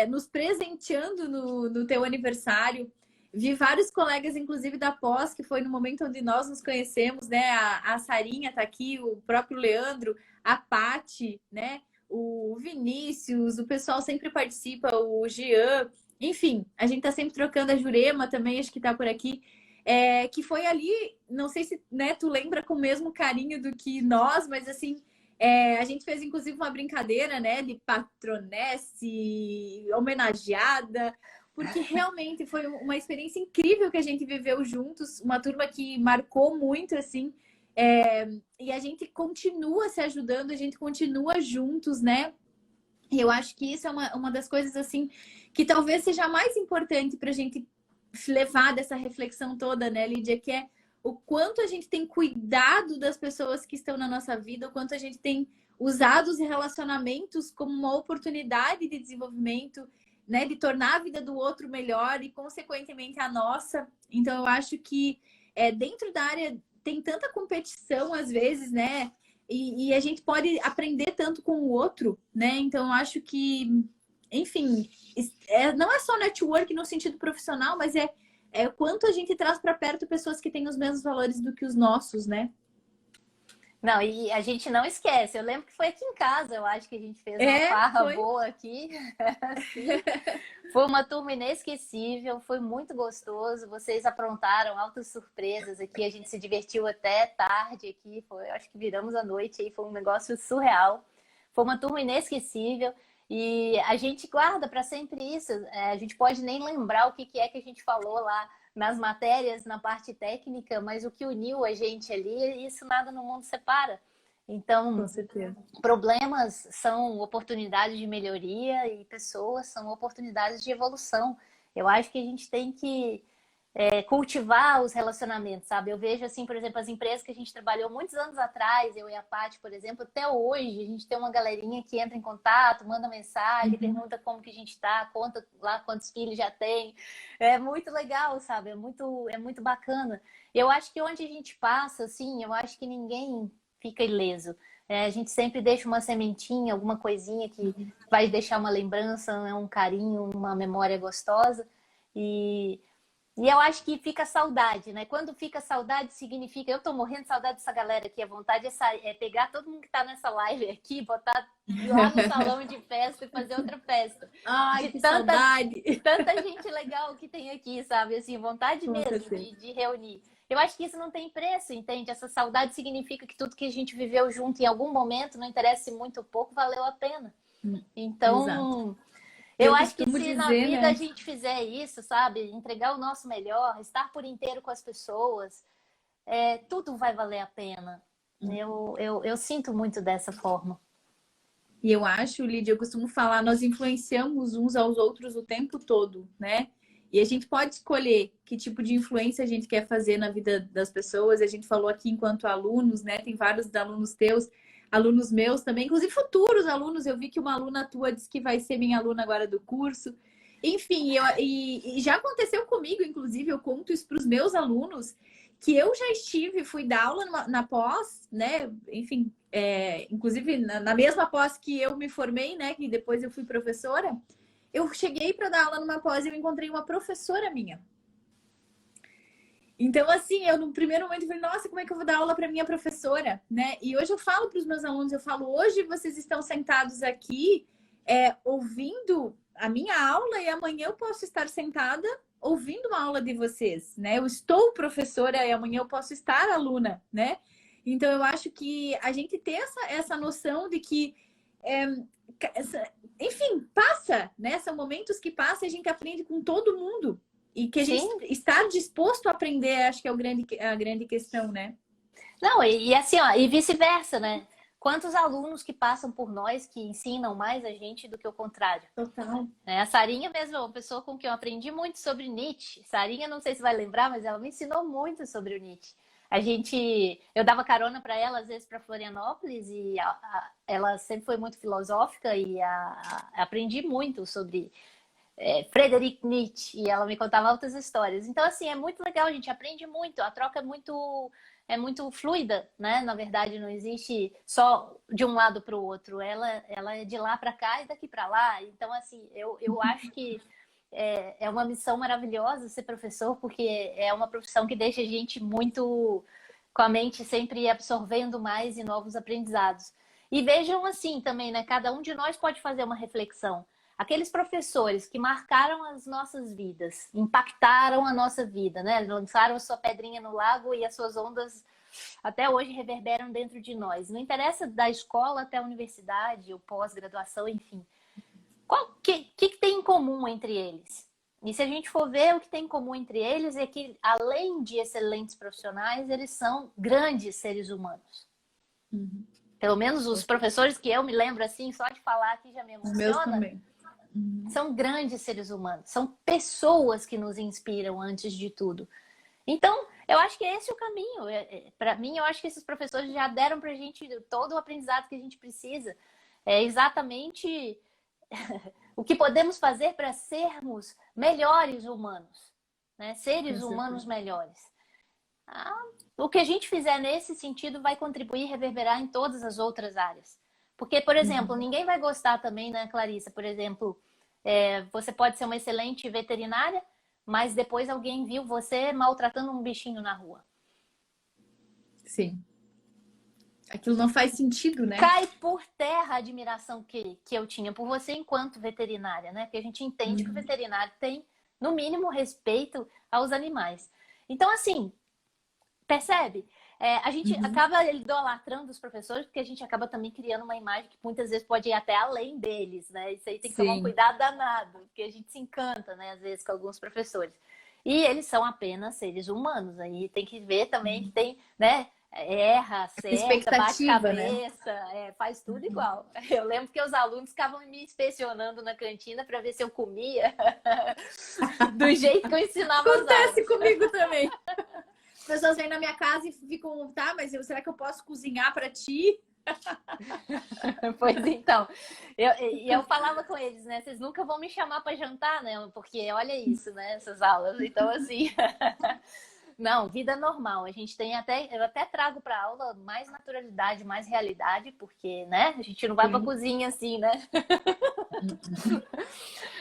S1: nos presenteando no teu aniversário. Vi vários colegas, inclusive da pós, que foi no momento onde nós nos conhecemos, né? A Sarinha tá aqui, o próprio Leandro, a Pati, né? O Vinícius, o pessoal sempre participa, o Jean, enfim, a gente tá sempre trocando, a Jurema também, acho que tá por aqui. Que foi ali, não sei se né, tu lembra com o mesmo carinho do que nós, mas assim, a gente fez inclusive uma brincadeira, né, de patronesse, homenageada, porque realmente foi uma experiência incrível que a gente viveu juntos, uma turma que marcou muito, assim, e a gente continua se ajudando, a gente continua juntos, né? E eu acho que isso é uma das coisas, assim, que talvez seja mais importante para a gente levar dessa reflexão toda, né, Lídia, que é o quanto a gente tem cuidado das pessoas que estão na nossa vida, o quanto a gente tem usado os relacionamentos como uma oportunidade de desenvolvimento, né, de tornar a vida do outro melhor e, consequentemente, a nossa. Então, eu acho que dentro da área tem tanta competição, às vezes, né, e a gente pode aprender tanto com o outro, né, então eu acho que enfim, não é só network no sentido profissional, mas é quanto a gente traz para perto pessoas que têm os mesmos valores do que os nossos, né?
S2: Não, e a gente não esquece. Eu lembro que foi aqui em casa, eu acho que a gente fez uma farra
S1: foi.
S2: boa aqui. Foi uma turma inesquecível, foi muito gostoso. Vocês aprontaram altas surpresas aqui, a gente se divertiu até tarde aqui. Acho que viramos a noite aí, foi um negócio surreal. Foi uma turma inesquecível. E a gente guarda para sempre isso. A gente pode nem lembrar o que é que a gente falou lá nas matérias, na parte técnica, mas o que uniu a gente ali, isso nada no mundo separa. Então,
S1: com certeza,
S2: problemas são oportunidades de melhoria e pessoas são oportunidades de evolução. Eu acho que a gente tem que cultivar os relacionamentos, sabe? Eu vejo, assim, por exemplo, as empresas que a gente trabalhou muitos anos atrás, eu e a Paty, por exemplo, até hoje, a gente tem uma galerinha que entra em contato, manda mensagem, pergunta como que a gente tá, conta lá quantos filhos já tem. É muito legal, sabe? É muito bacana. Eu acho que onde a gente passa, assim, eu acho que ninguém fica ileso. A gente sempre deixa uma sementinha, alguma coisinha que vai deixar uma lembrança, um carinho, uma memória gostosa. E eu acho que fica saudade, né? Quando fica saudade, significa... Eu tô morrendo de saudade dessa galera aqui. A vontade é pegar todo mundo que tá nessa live aqui, botar lá no salão de festa e fazer outra festa.
S1: Ai, que saudade!
S2: Tanta gente legal que tem aqui, sabe? Assim, vontade
S1: Com
S2: mesmo de reunir. Eu acho que isso não tem preço, entende? Essa saudade significa que tudo que a gente viveu junto em algum momento, não interessa se muito ou pouco, valeu a pena. Então...
S1: Exato.
S2: Eu acho que se
S1: dizer,
S2: na vida
S1: né,
S2: a gente fizer isso, sabe? Entregar o nosso melhor, estar por inteiro com as pessoas, tudo vai valer a pena. Eu sinto muito dessa forma.
S1: E eu acho, Lídia, eu costumo falar, nós influenciamos uns aos outros o tempo todo, né? E a gente pode escolher que tipo de influência a gente quer fazer na vida das pessoas. A gente falou aqui enquanto alunos, né? Tem vários alunos teus, alunos meus também, inclusive futuros alunos. Eu vi que uma aluna tua disse que vai ser minha aluna agora do curso. Enfim, e já aconteceu comigo, inclusive, eu conto isso para os meus alunos, que eu já fui dar aula na pós, né? Enfim, inclusive na mesma pós que eu me formei, né? Que depois eu fui professora. Eu cheguei para dar aula numa pós e eu encontrei uma professora minha. Então, assim, eu no primeiro momento falei, nossa, como é que eu vou dar aula para minha professora, né? E hoje eu falo para os meus alunos, eu falo, hoje vocês estão sentados aqui ouvindo a minha aula e amanhã eu posso estar sentada ouvindo uma aula de vocês, né? Eu estou professora e amanhã eu posso estar aluna, né? Então, eu acho que a gente ter essa noção de que enfim, passa, né? São momentos que passam e a gente aprende com todo mundo. E que a gente estar disposto a aprender, acho que é a grande questão, né?
S2: Não, e assim, ó, e vice-versa, né? Quantos alunos que passam por nós que ensinam mais a gente do que o contrário?
S1: Total.
S2: A Sarinha mesmo é uma pessoa com quem eu aprendi muito sobre Nietzsche. Sarinha, não sei se vai lembrar, mas ela me ensinou muito sobre o Nietzsche. Eu dava carona para ela às vezes para Florianópolis e ela sempre foi muito filosófica e aprendi muito sobre Friedrich Nietzsche, e ela me contava outras histórias. Então, assim, é muito legal, a gente aprende muito, a troca é muito fluida, né? Na verdade, não existe só de um lado para o outro, ela é de lá para cá e daqui para lá. Então, assim, eu acho que é uma missão maravilhosa ser professor, porque é uma profissão que deixa a gente muito com a mente sempre absorvendo mais e novos aprendizados. E vejam assim também, né? Cada um de nós pode fazer uma reflexão. Aqueles professores que marcaram as nossas vidas, impactaram a nossa vida, né? Lançaram a sua pedrinha no lago e as suas ondas até hoje reverberam dentro de nós. Não interessa da escola até a universidade, ou pós-graduação, enfim. O que tem em comum entre eles? E se a gente for ver, o que tem em comum entre eles é que, além de excelentes profissionais, eles são grandes seres humanos.
S1: Uhum.
S2: Pelo menos os professores que eu me lembro, assim, só de falar aqui já me
S1: Os meus
S2: emociona.
S1: também. Uhum.
S2: São grandes seres humanos, são pessoas que nos inspiram antes de tudo. Então, eu acho que esse é o caminho. Para mim, eu acho que esses professores já deram para a gente todo o aprendizado que a gente precisa. É exatamente o que podemos fazer para sermos melhores humanos, né? Seres humanos melhores. O que a gente fizer nesse sentido vai contribuir e reverberar em todas as outras áreas. Porque, por exemplo, ninguém vai gostar também, né, Clarissa? Por exemplo, você pode ser uma excelente veterinária, mas depois alguém viu você maltratando um bichinho na rua.
S1: Sim. Aquilo não faz sentido, né?
S2: Cai por terra a admiração que eu tinha por você enquanto veterinária, né? Porque a gente entende que o veterinário tem, no mínimo, respeito aos animais. Então, assim, percebe? A gente acaba idolatrando os professores, porque a gente acaba também criando uma imagem que muitas vezes pode ir até além deles, né? Isso aí tem que tomar um cuidado danado, porque a gente se encanta, né, às vezes, com alguns professores. E eles são apenas seres humanos, aí tem que ver também que tem, né? Erra, acerta, bate cabeça, né? Faz tudo igual. Eu lembro que os alunos ficavam me inspecionando na cantina para ver se eu comia do jeito que eu ensinava.
S1: Acontece comigo também. As pessoas vêm na minha casa e ficam, tá, mas será que eu posso cozinhar para ti?
S2: Pois então, eu falava com eles, né? Vocês nunca vão me chamar para jantar, né? Porque olha isso, né? Essas aulas. Então, assim, não, vida normal. A gente tem eu até trago para aula mais naturalidade, mais realidade, porque, né? A gente não vai para cozinha assim, né?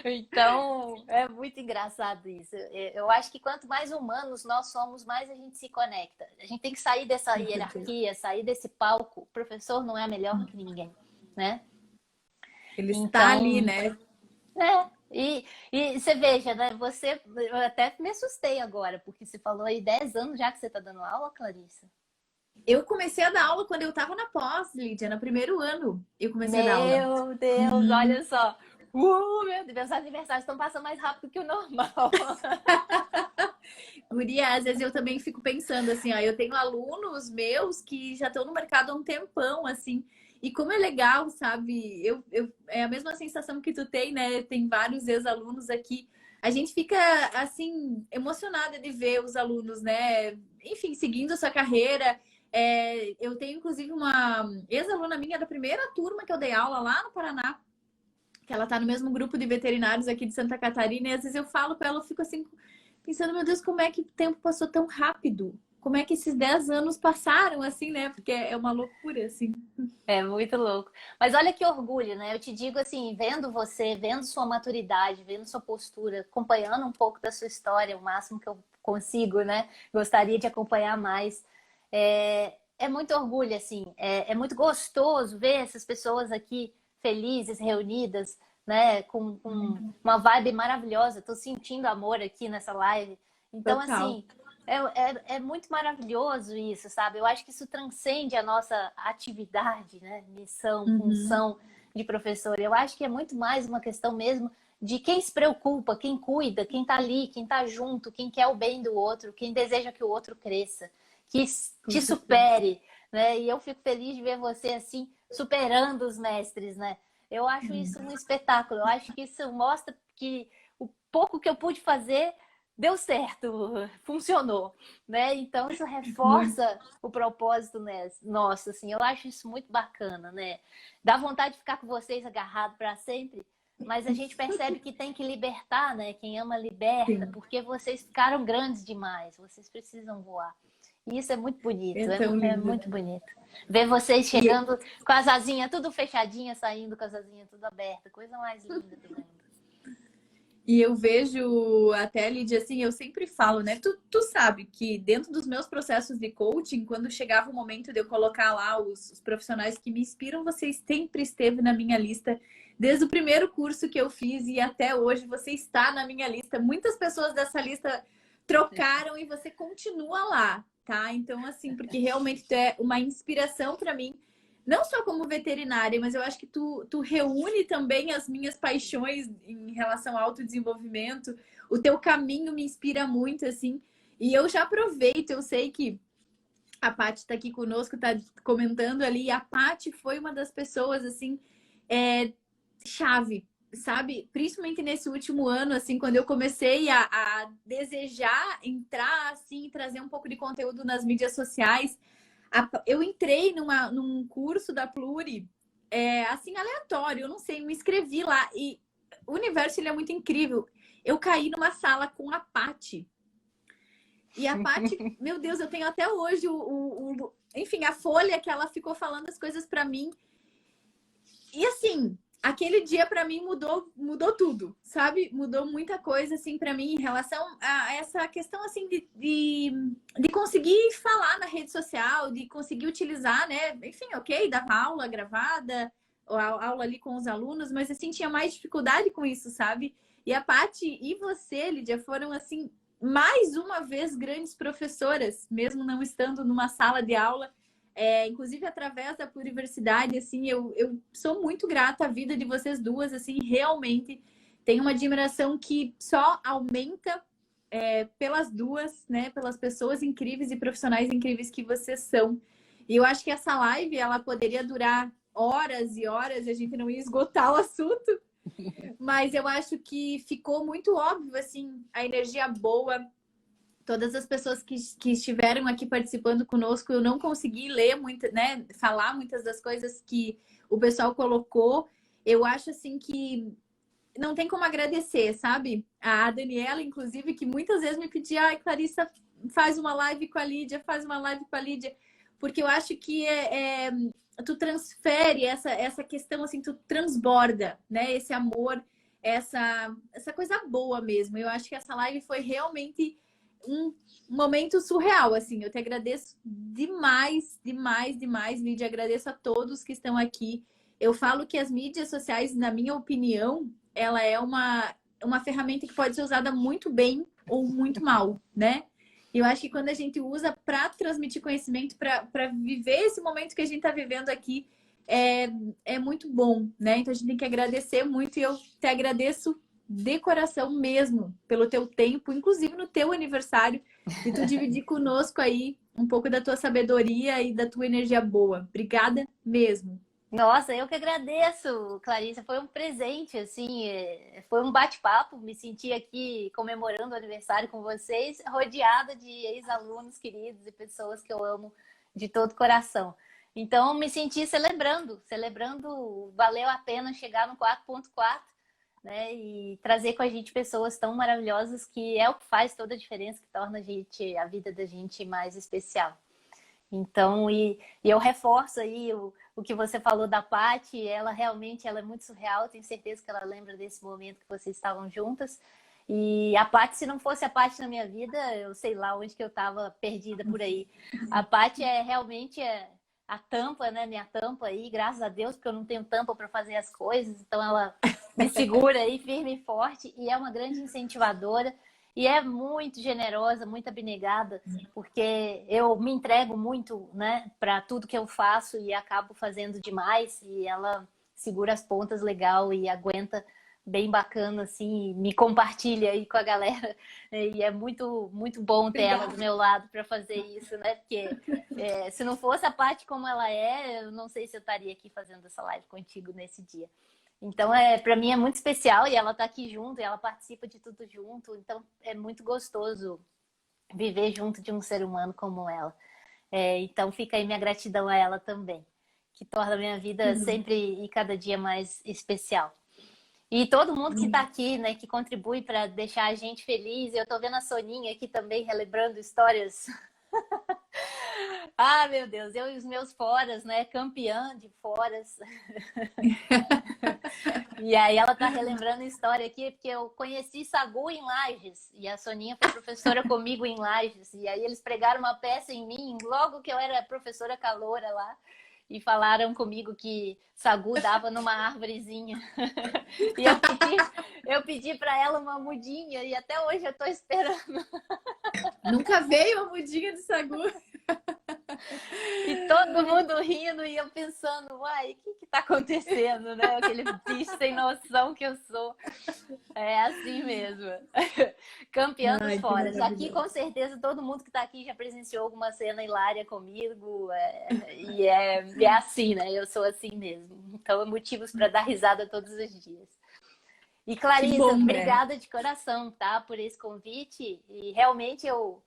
S2: Então, é muito engraçado isso. Eu acho que quanto mais humanos nós somos, mais a gente se conecta. A gente tem que sair dessa hierarquia, sair desse palco. O professor não é melhor que ninguém, né?
S1: Ele está ali, né?
S2: E você veja, né? Eu até me assustei agora, porque você falou aí 10 anos já que você está dando aula, Clarissa.
S1: Eu comecei a dar aula quando eu estava na pós, Lídia, no primeiro ano. Eu comecei a dar aula.
S2: Meu Deus, olha só. Meu Deus, meus aniversários estão passando mais rápido que o normal.
S1: Guria, às vezes eu também fico pensando assim, ó, eu tenho alunos meus que já estão no mercado há um tempão, assim, e como é legal, sabe? É a mesma sensação que tu tem, né? Tem vários ex-alunos aqui. A gente fica, assim, emocionada de ver os alunos, né? Enfim, seguindo a sua carreira. Eu tenho, inclusive, uma ex-aluna minha da primeira turma que eu dei aula lá no Paraná, que ela tá no mesmo grupo de veterinários aqui de Santa Catarina, e às vezes eu falo com ela, eu fico assim, pensando, meu Deus, como é que o tempo passou tão rápido? Como é que esses 10 anos passaram, assim, né? Porque é uma loucura, assim.
S2: É muito louco. Mas olha que orgulho, né? Eu te digo assim, vendo você, vendo sua maturidade, vendo sua postura, acompanhando um pouco da sua história, o máximo que eu consigo, né? Gostaria de acompanhar mais. É muito orgulho, assim. É muito gostoso ver essas pessoas aqui felizes, reunidas, né? Com uma vibe maravilhosa. Tô sentindo amor aqui nessa live. Então,
S1: Total.
S2: assim, é muito maravilhoso isso, sabe? Eu acho que isso transcende a nossa atividade, né? Missão, função de professor. Eu acho que é muito mais uma questão mesmo de quem se preocupa, quem cuida, quem tá ali, quem tá junto, quem quer o bem do outro, quem deseja que o outro cresça, que te supere, né? E eu fico feliz de ver você assim, superando os mestres, né? Eu acho isso um espetáculo. Eu acho que isso mostra que o pouco que eu pude fazer deu certo, funcionou, né? Então isso reforça o propósito, né? Nossa, assim, eu acho isso muito bacana, né? Dá vontade de ficar com vocês agarrado para sempre, mas a gente percebe que tem que libertar, né? Quem ama liberta,
S1: Sim,
S2: porque vocês ficaram grandes demais, vocês precisam voar. E isso é muito bonito,
S1: é tão
S2: é
S1: lindo,
S2: muito
S1: né?
S2: bonito. Ver vocês
S1: E,
S2: chegando com as asinhas tudo fechadinha, saindo com as asinhas tudo aberta, coisa mais linda do mundo.
S1: e eu vejo até, Lídia, assim, eu sempre falo, né? Tu sabe que dentro dos meus processos de coaching, quando chegava o momento de eu colocar lá os profissionais que me inspiram, você sempre esteve na minha lista. Desde o primeiro curso que eu fiz e até hoje você está na minha lista. Muitas pessoas dessa lista trocaram e você continua lá, tá? Então, assim, porque realmente tu é uma inspiração para mim, não só como veterinária, mas eu acho que tu reúne também as minhas paixões em relação ao autodesenvolvimento. O teu caminho me inspira muito, assim. E eu já aproveito, eu sei que a Paty está aqui conosco, está comentando ali. E a Paty foi uma das pessoas, assim, chave, sabe? Principalmente nesse último ano, assim, quando eu comecei a desejar entrar, assim, trazer um pouco de conteúdo nas mídias sociais. Eu entrei num curso da Pluri, assim, aleatório, eu não sei, me inscrevi lá e o universo ele é muito incrível. Eu caí numa sala com a Paty. E a Paty, meu Deus, eu tenho até hoje enfim, a folha que ela ficou falando as coisas para mim. E assim, aquele dia para mim mudou tudo, sabe? Mudou muita coisa assim para mim em relação a essa questão assim de conseguir falar na rede social, de conseguir utilizar, né? Enfim, ok, dava aula gravada, ou aula ali com os alunos, mas assim tinha mais dificuldade com isso, sabe? E a Paty e você, Lídia, foram assim mais uma vez grandes professoras, mesmo não estando numa sala de aula. Inclusive através da Pluriversidade, assim, eu sou muito grata à vida de vocês duas, assim, realmente tenho uma admiração que só aumenta pelas duas, né, pelas pessoas incríveis e profissionais incríveis que vocês são. E eu acho que essa live, ela poderia durar horas e horas, e a gente não ia esgotar o assunto, mas eu acho que ficou muito óbvio, assim, a energia boa, todas as pessoas que estiveram aqui participando conosco, eu não consegui ler muito, né, falar muitas das coisas que o pessoal colocou. Eu acho assim que não tem como agradecer, sabe? A Daniela, inclusive, que muitas vezes me pedia, ai, Clarissa, faz uma live com a Lídia, faz uma live com a Lídia, porque eu acho que tu transfere essa questão, assim, tu transborda, né? Esse amor, essa coisa boa mesmo. Eu acho que essa live foi realmente um momento surreal, assim. Eu te agradeço demais, demais, demais, Lídia. Agradeço a todos que estão aqui. Eu falo que as mídias sociais, na minha opinião, ela é uma ferramenta que pode ser usada muito bem ou muito mal, né? E eu acho que quando a gente usa para transmitir conhecimento, para viver esse momento que a gente está vivendo aqui, é muito bom, né? Então a gente tem que agradecer muito e eu te agradeço de coração mesmo pelo teu tempo, inclusive no teu aniversário, de tu dividir conosco aí um pouco da tua sabedoria e da tua energia boa. Obrigada mesmo.
S2: Nossa, eu que agradeço, Clarissa. Foi um presente, assim, foi um bate-papo. Me senti aqui comemorando o aniversário com vocês, rodeada de ex-alunos queridos e pessoas que eu amo de todo coração. Então, me senti celebrando, valeu a pena chegar no 4.4, né? E trazer com a gente pessoas tão maravilhosas que é o que faz toda a diferença, que torna a vida da gente mais especial. Então, e eu reforço aí o que você falou da Paty, ela realmente ela é muito surreal, tenho certeza que ela lembra desse momento que vocês estavam juntas. E a Paty, se não fosse a Paty na minha vida, eu sei lá onde que eu estava perdida por aí. A Paty é realmente a tampa, né? Minha tampa aí, graças a Deus, porque eu não tenho tampa para fazer as coisas, então ela me segura aí firme e forte e é uma grande incentivadora. E é muito generosa, muito abnegada, porque eu me entrego muito, né, para tudo que eu faço e acabo fazendo demais. E ela segura as pontas legal e aguenta bem bacana, assim, me compartilha aí com a galera. E é muito, muito bom ter ela
S1: Obrigada.
S2: do meu lado para fazer isso, né? Porque se não fosse a Paty como ela é, eu não sei se eu estaria aqui fazendo essa live contigo nesse dia. Então, para mim é muito especial e ela está aqui junto e ela participa de tudo junto. Então, é muito gostoso viver junto de um ser humano como ela. Então, fica aí minha gratidão a ela também, que torna a minha vida sempre e cada dia mais especial. E todo mundo que está aqui, né, que contribui para deixar a gente feliz. Eu estou vendo a Soninha aqui também relembrando histórias. Ah, meu Deus, eu e os meus foras, né, campeã de foras. E aí ela tá relembrando a história aqui, porque eu conheci Sagu em Lages, e a Soninha foi professora comigo em Lages, e aí eles pregaram uma peça em mim, logo que eu era professora caloura lá, e falaram comigo que Sagu dava numa árvorezinha. E eu pedi para ela uma mudinha, e até hoje eu tô esperando.
S1: Nunca veio a mudinha de Sagu.
S2: E todo mundo rindo e eu pensando, uai, o que tá acontecendo, né? Aquele bicho sem noção que eu sou. É assim mesmo. Campeã dos foras. Aqui, com certeza, todo mundo que tá aqui já presenciou alguma cena hilária comigo. E é assim, né? Eu sou assim mesmo. Então, motivos para dar risada todos os dias. E Clarissa, obrigada de coração, tá? Por esse convite. E realmente eu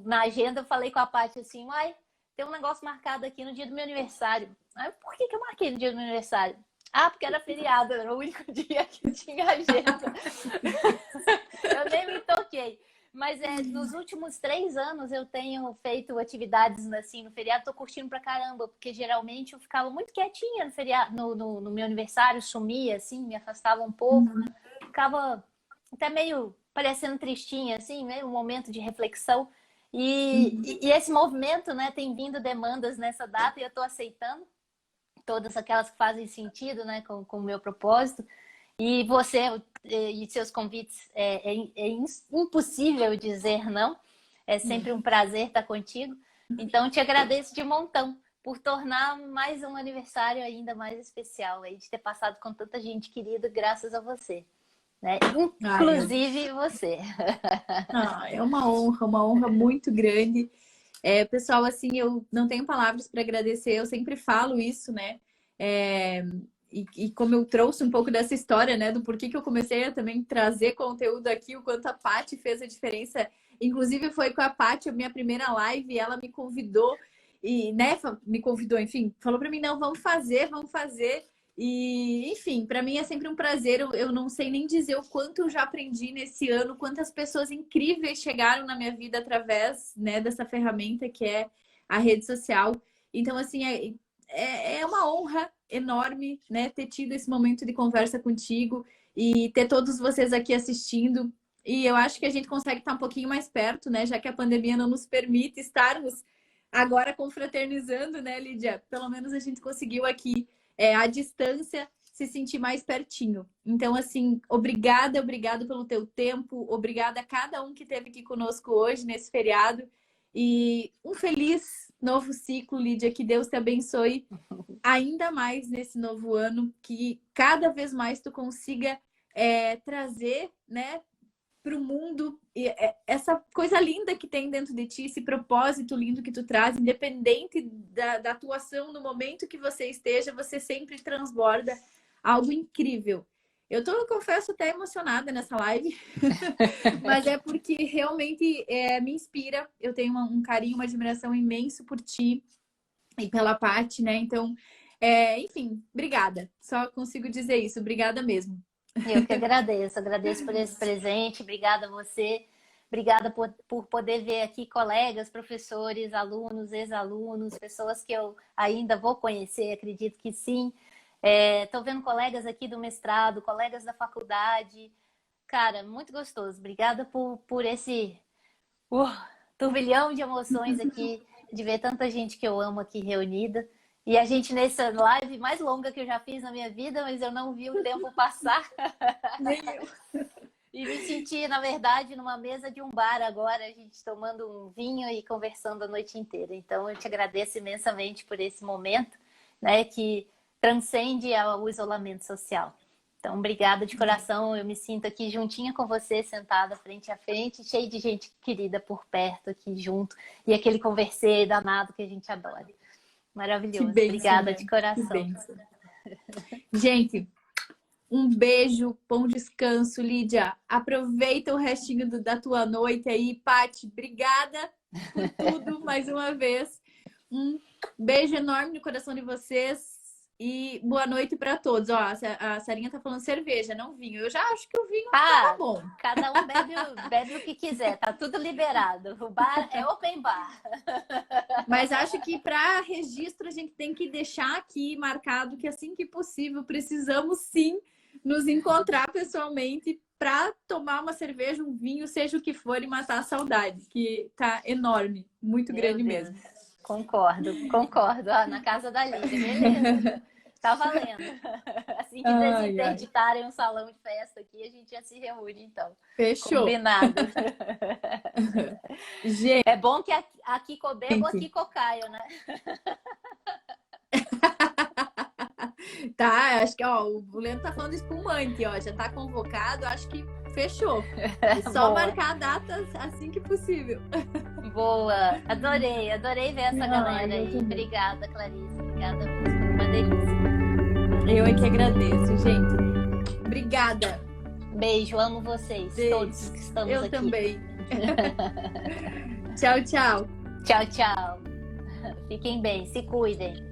S2: na agenda eu falei com a Paty assim, uai, tem um negócio marcado aqui no dia do meu aniversário. Aí, por que eu marquei no dia do meu aniversário? Ah, porque era feriado, era o único dia que tinha agenda. Eu nem me toquei. Mas nos últimos 3 anos eu tenho feito atividades assim no feriado, tô curtindo pra caramba, porque geralmente eu ficava muito quietinha no feriado, no meu aniversário, sumia, assim, me afastava um pouco, ficava até meio parecendo tristinha, assim, meio um momento de reflexão. E esse movimento, né, tem vindo demandas nessa data e eu tô aceitando todas aquelas que fazem sentido, né, com o meu propósito. E você e seus convites, é impossível dizer não. É sempre um prazer estar contigo. Então, te agradeço de montão por tornar mais um aniversário ainda mais especial, aí, de ter passado com tanta gente querida graças a você. Né? Inclusive você.
S1: É uma honra muito grande. Pessoal, assim, eu não tenho palavras para agradecer, eu sempre falo isso, né? E como eu trouxe um pouco dessa história, né, do porquê que eu comecei a também trazer conteúdo aqui, o quanto a Paty fez a diferença. Inclusive, foi com a Paty a minha primeira live, e ela me convidou, e, né, enfim, falou para mim, não, vamos fazer. E, enfim, para mim é sempre um prazer. Eu não sei nem dizer o quanto eu já aprendi nesse ano, quantas pessoas incríveis chegaram na minha vida através, né, dessa ferramenta que é a rede social. Então, assim, é uma honra enorme, né, ter tido esse momento de conversa contigo e ter todos vocês aqui assistindo. E eu acho que a gente consegue estar um pouquinho mais perto, né, já que a pandemia não nos permite estarmos agora confraternizando, né, Lídia? Pelo menos a gente conseguiu aqui, à distância, se sentir mais pertinho. Então, assim, obrigada pelo teu tempo, obrigada a cada um que esteve aqui conosco hoje, nesse feriado. E um feliz novo ciclo, Lídia, que Deus te abençoe ainda mais nesse novo ano, que cada vez mais tu consiga trazer, né, para o mundo essa coisa linda que tem dentro de ti, esse propósito lindo que tu traz, independente da atuação no momento que você esteja, você sempre transborda algo incrível. Eu tô, confesso, até emocionada nessa live, mas é porque realmente me inspira. Eu tenho um carinho, uma admiração imenso por ti e pela Paty, né? Então, enfim, obrigada. Só consigo dizer isso. Obrigada mesmo.
S2: Eu que agradeço por esse presente, obrigada a você, obrigada por poder ver aqui colegas, professores, alunos, ex-alunos, pessoas que eu ainda vou conhecer, acredito que sim. Estou vendo colegas aqui do mestrado, colegas da faculdade. Cara, muito gostoso. Obrigada por esse turbilhão de emoções aqui, de ver tanta gente que eu amo aqui reunida. E a gente nessa live mais longa que eu já fiz na minha vida, mas eu não vi o tempo passar.
S1: Nem eu.
S2: E me senti, na verdade, numa mesa de um bar agora, a gente tomando um vinho e conversando a noite inteira. Então, eu te agradeço imensamente por esse momento, né, que transcende o isolamento social. Então, obrigada de coração. Eu me sinto aqui juntinha com você, sentada frente a frente, cheia de gente querida por perto aqui junto. E aquele conversei danado que a gente adora. Maravilhoso.
S1: Bênção,
S2: obrigada,
S1: né?
S2: de coração.
S1: Gente, um beijo, bom descanso, Lídia. Aproveita o restinho da tua noite aí. Paty, obrigada por tudo mais uma vez. Um beijo enorme no coração de vocês E boa noite para todos. Ó, a Sarinha tá falando cerveja, não vinho. Eu já acho que o vinho tá bom.
S2: Cada um bebe o que quiser, tá tudo liberado. O bar é open bar.
S1: Mas acho que para registro a gente tem que deixar aqui marcado que assim que possível precisamos sim nos encontrar pessoalmente para tomar uma cerveja, um vinho, seja o que for, e matar a saudade, que tá enorme, muito grande mesmo.
S2: Concordo. Ó, na casa da Lídia, beleza. Tá valendo. Assim que desinterditarem um salão de festa aqui, a gente já se reúne, então.
S1: Fechou.
S2: Combinado.
S1: Gente.
S2: É bom que aqui bebo, aqui caio, né?
S1: Tá, acho que ó, o Leandro tá falando espumante, ó, já tá convocado, acho que fechou. É só marcar a data assim que possível.
S2: Boa, adorei ver essa galera aí. Obrigada, Clarice, obrigada mesmo, foi uma delícia.
S1: Eu é que agradeço, gente. Obrigada.
S2: Beijo, amo vocês, todos que estamos aqui.
S1: Eu também. Tchau, tchau.
S2: Tchau. Fiquem bem, se cuidem.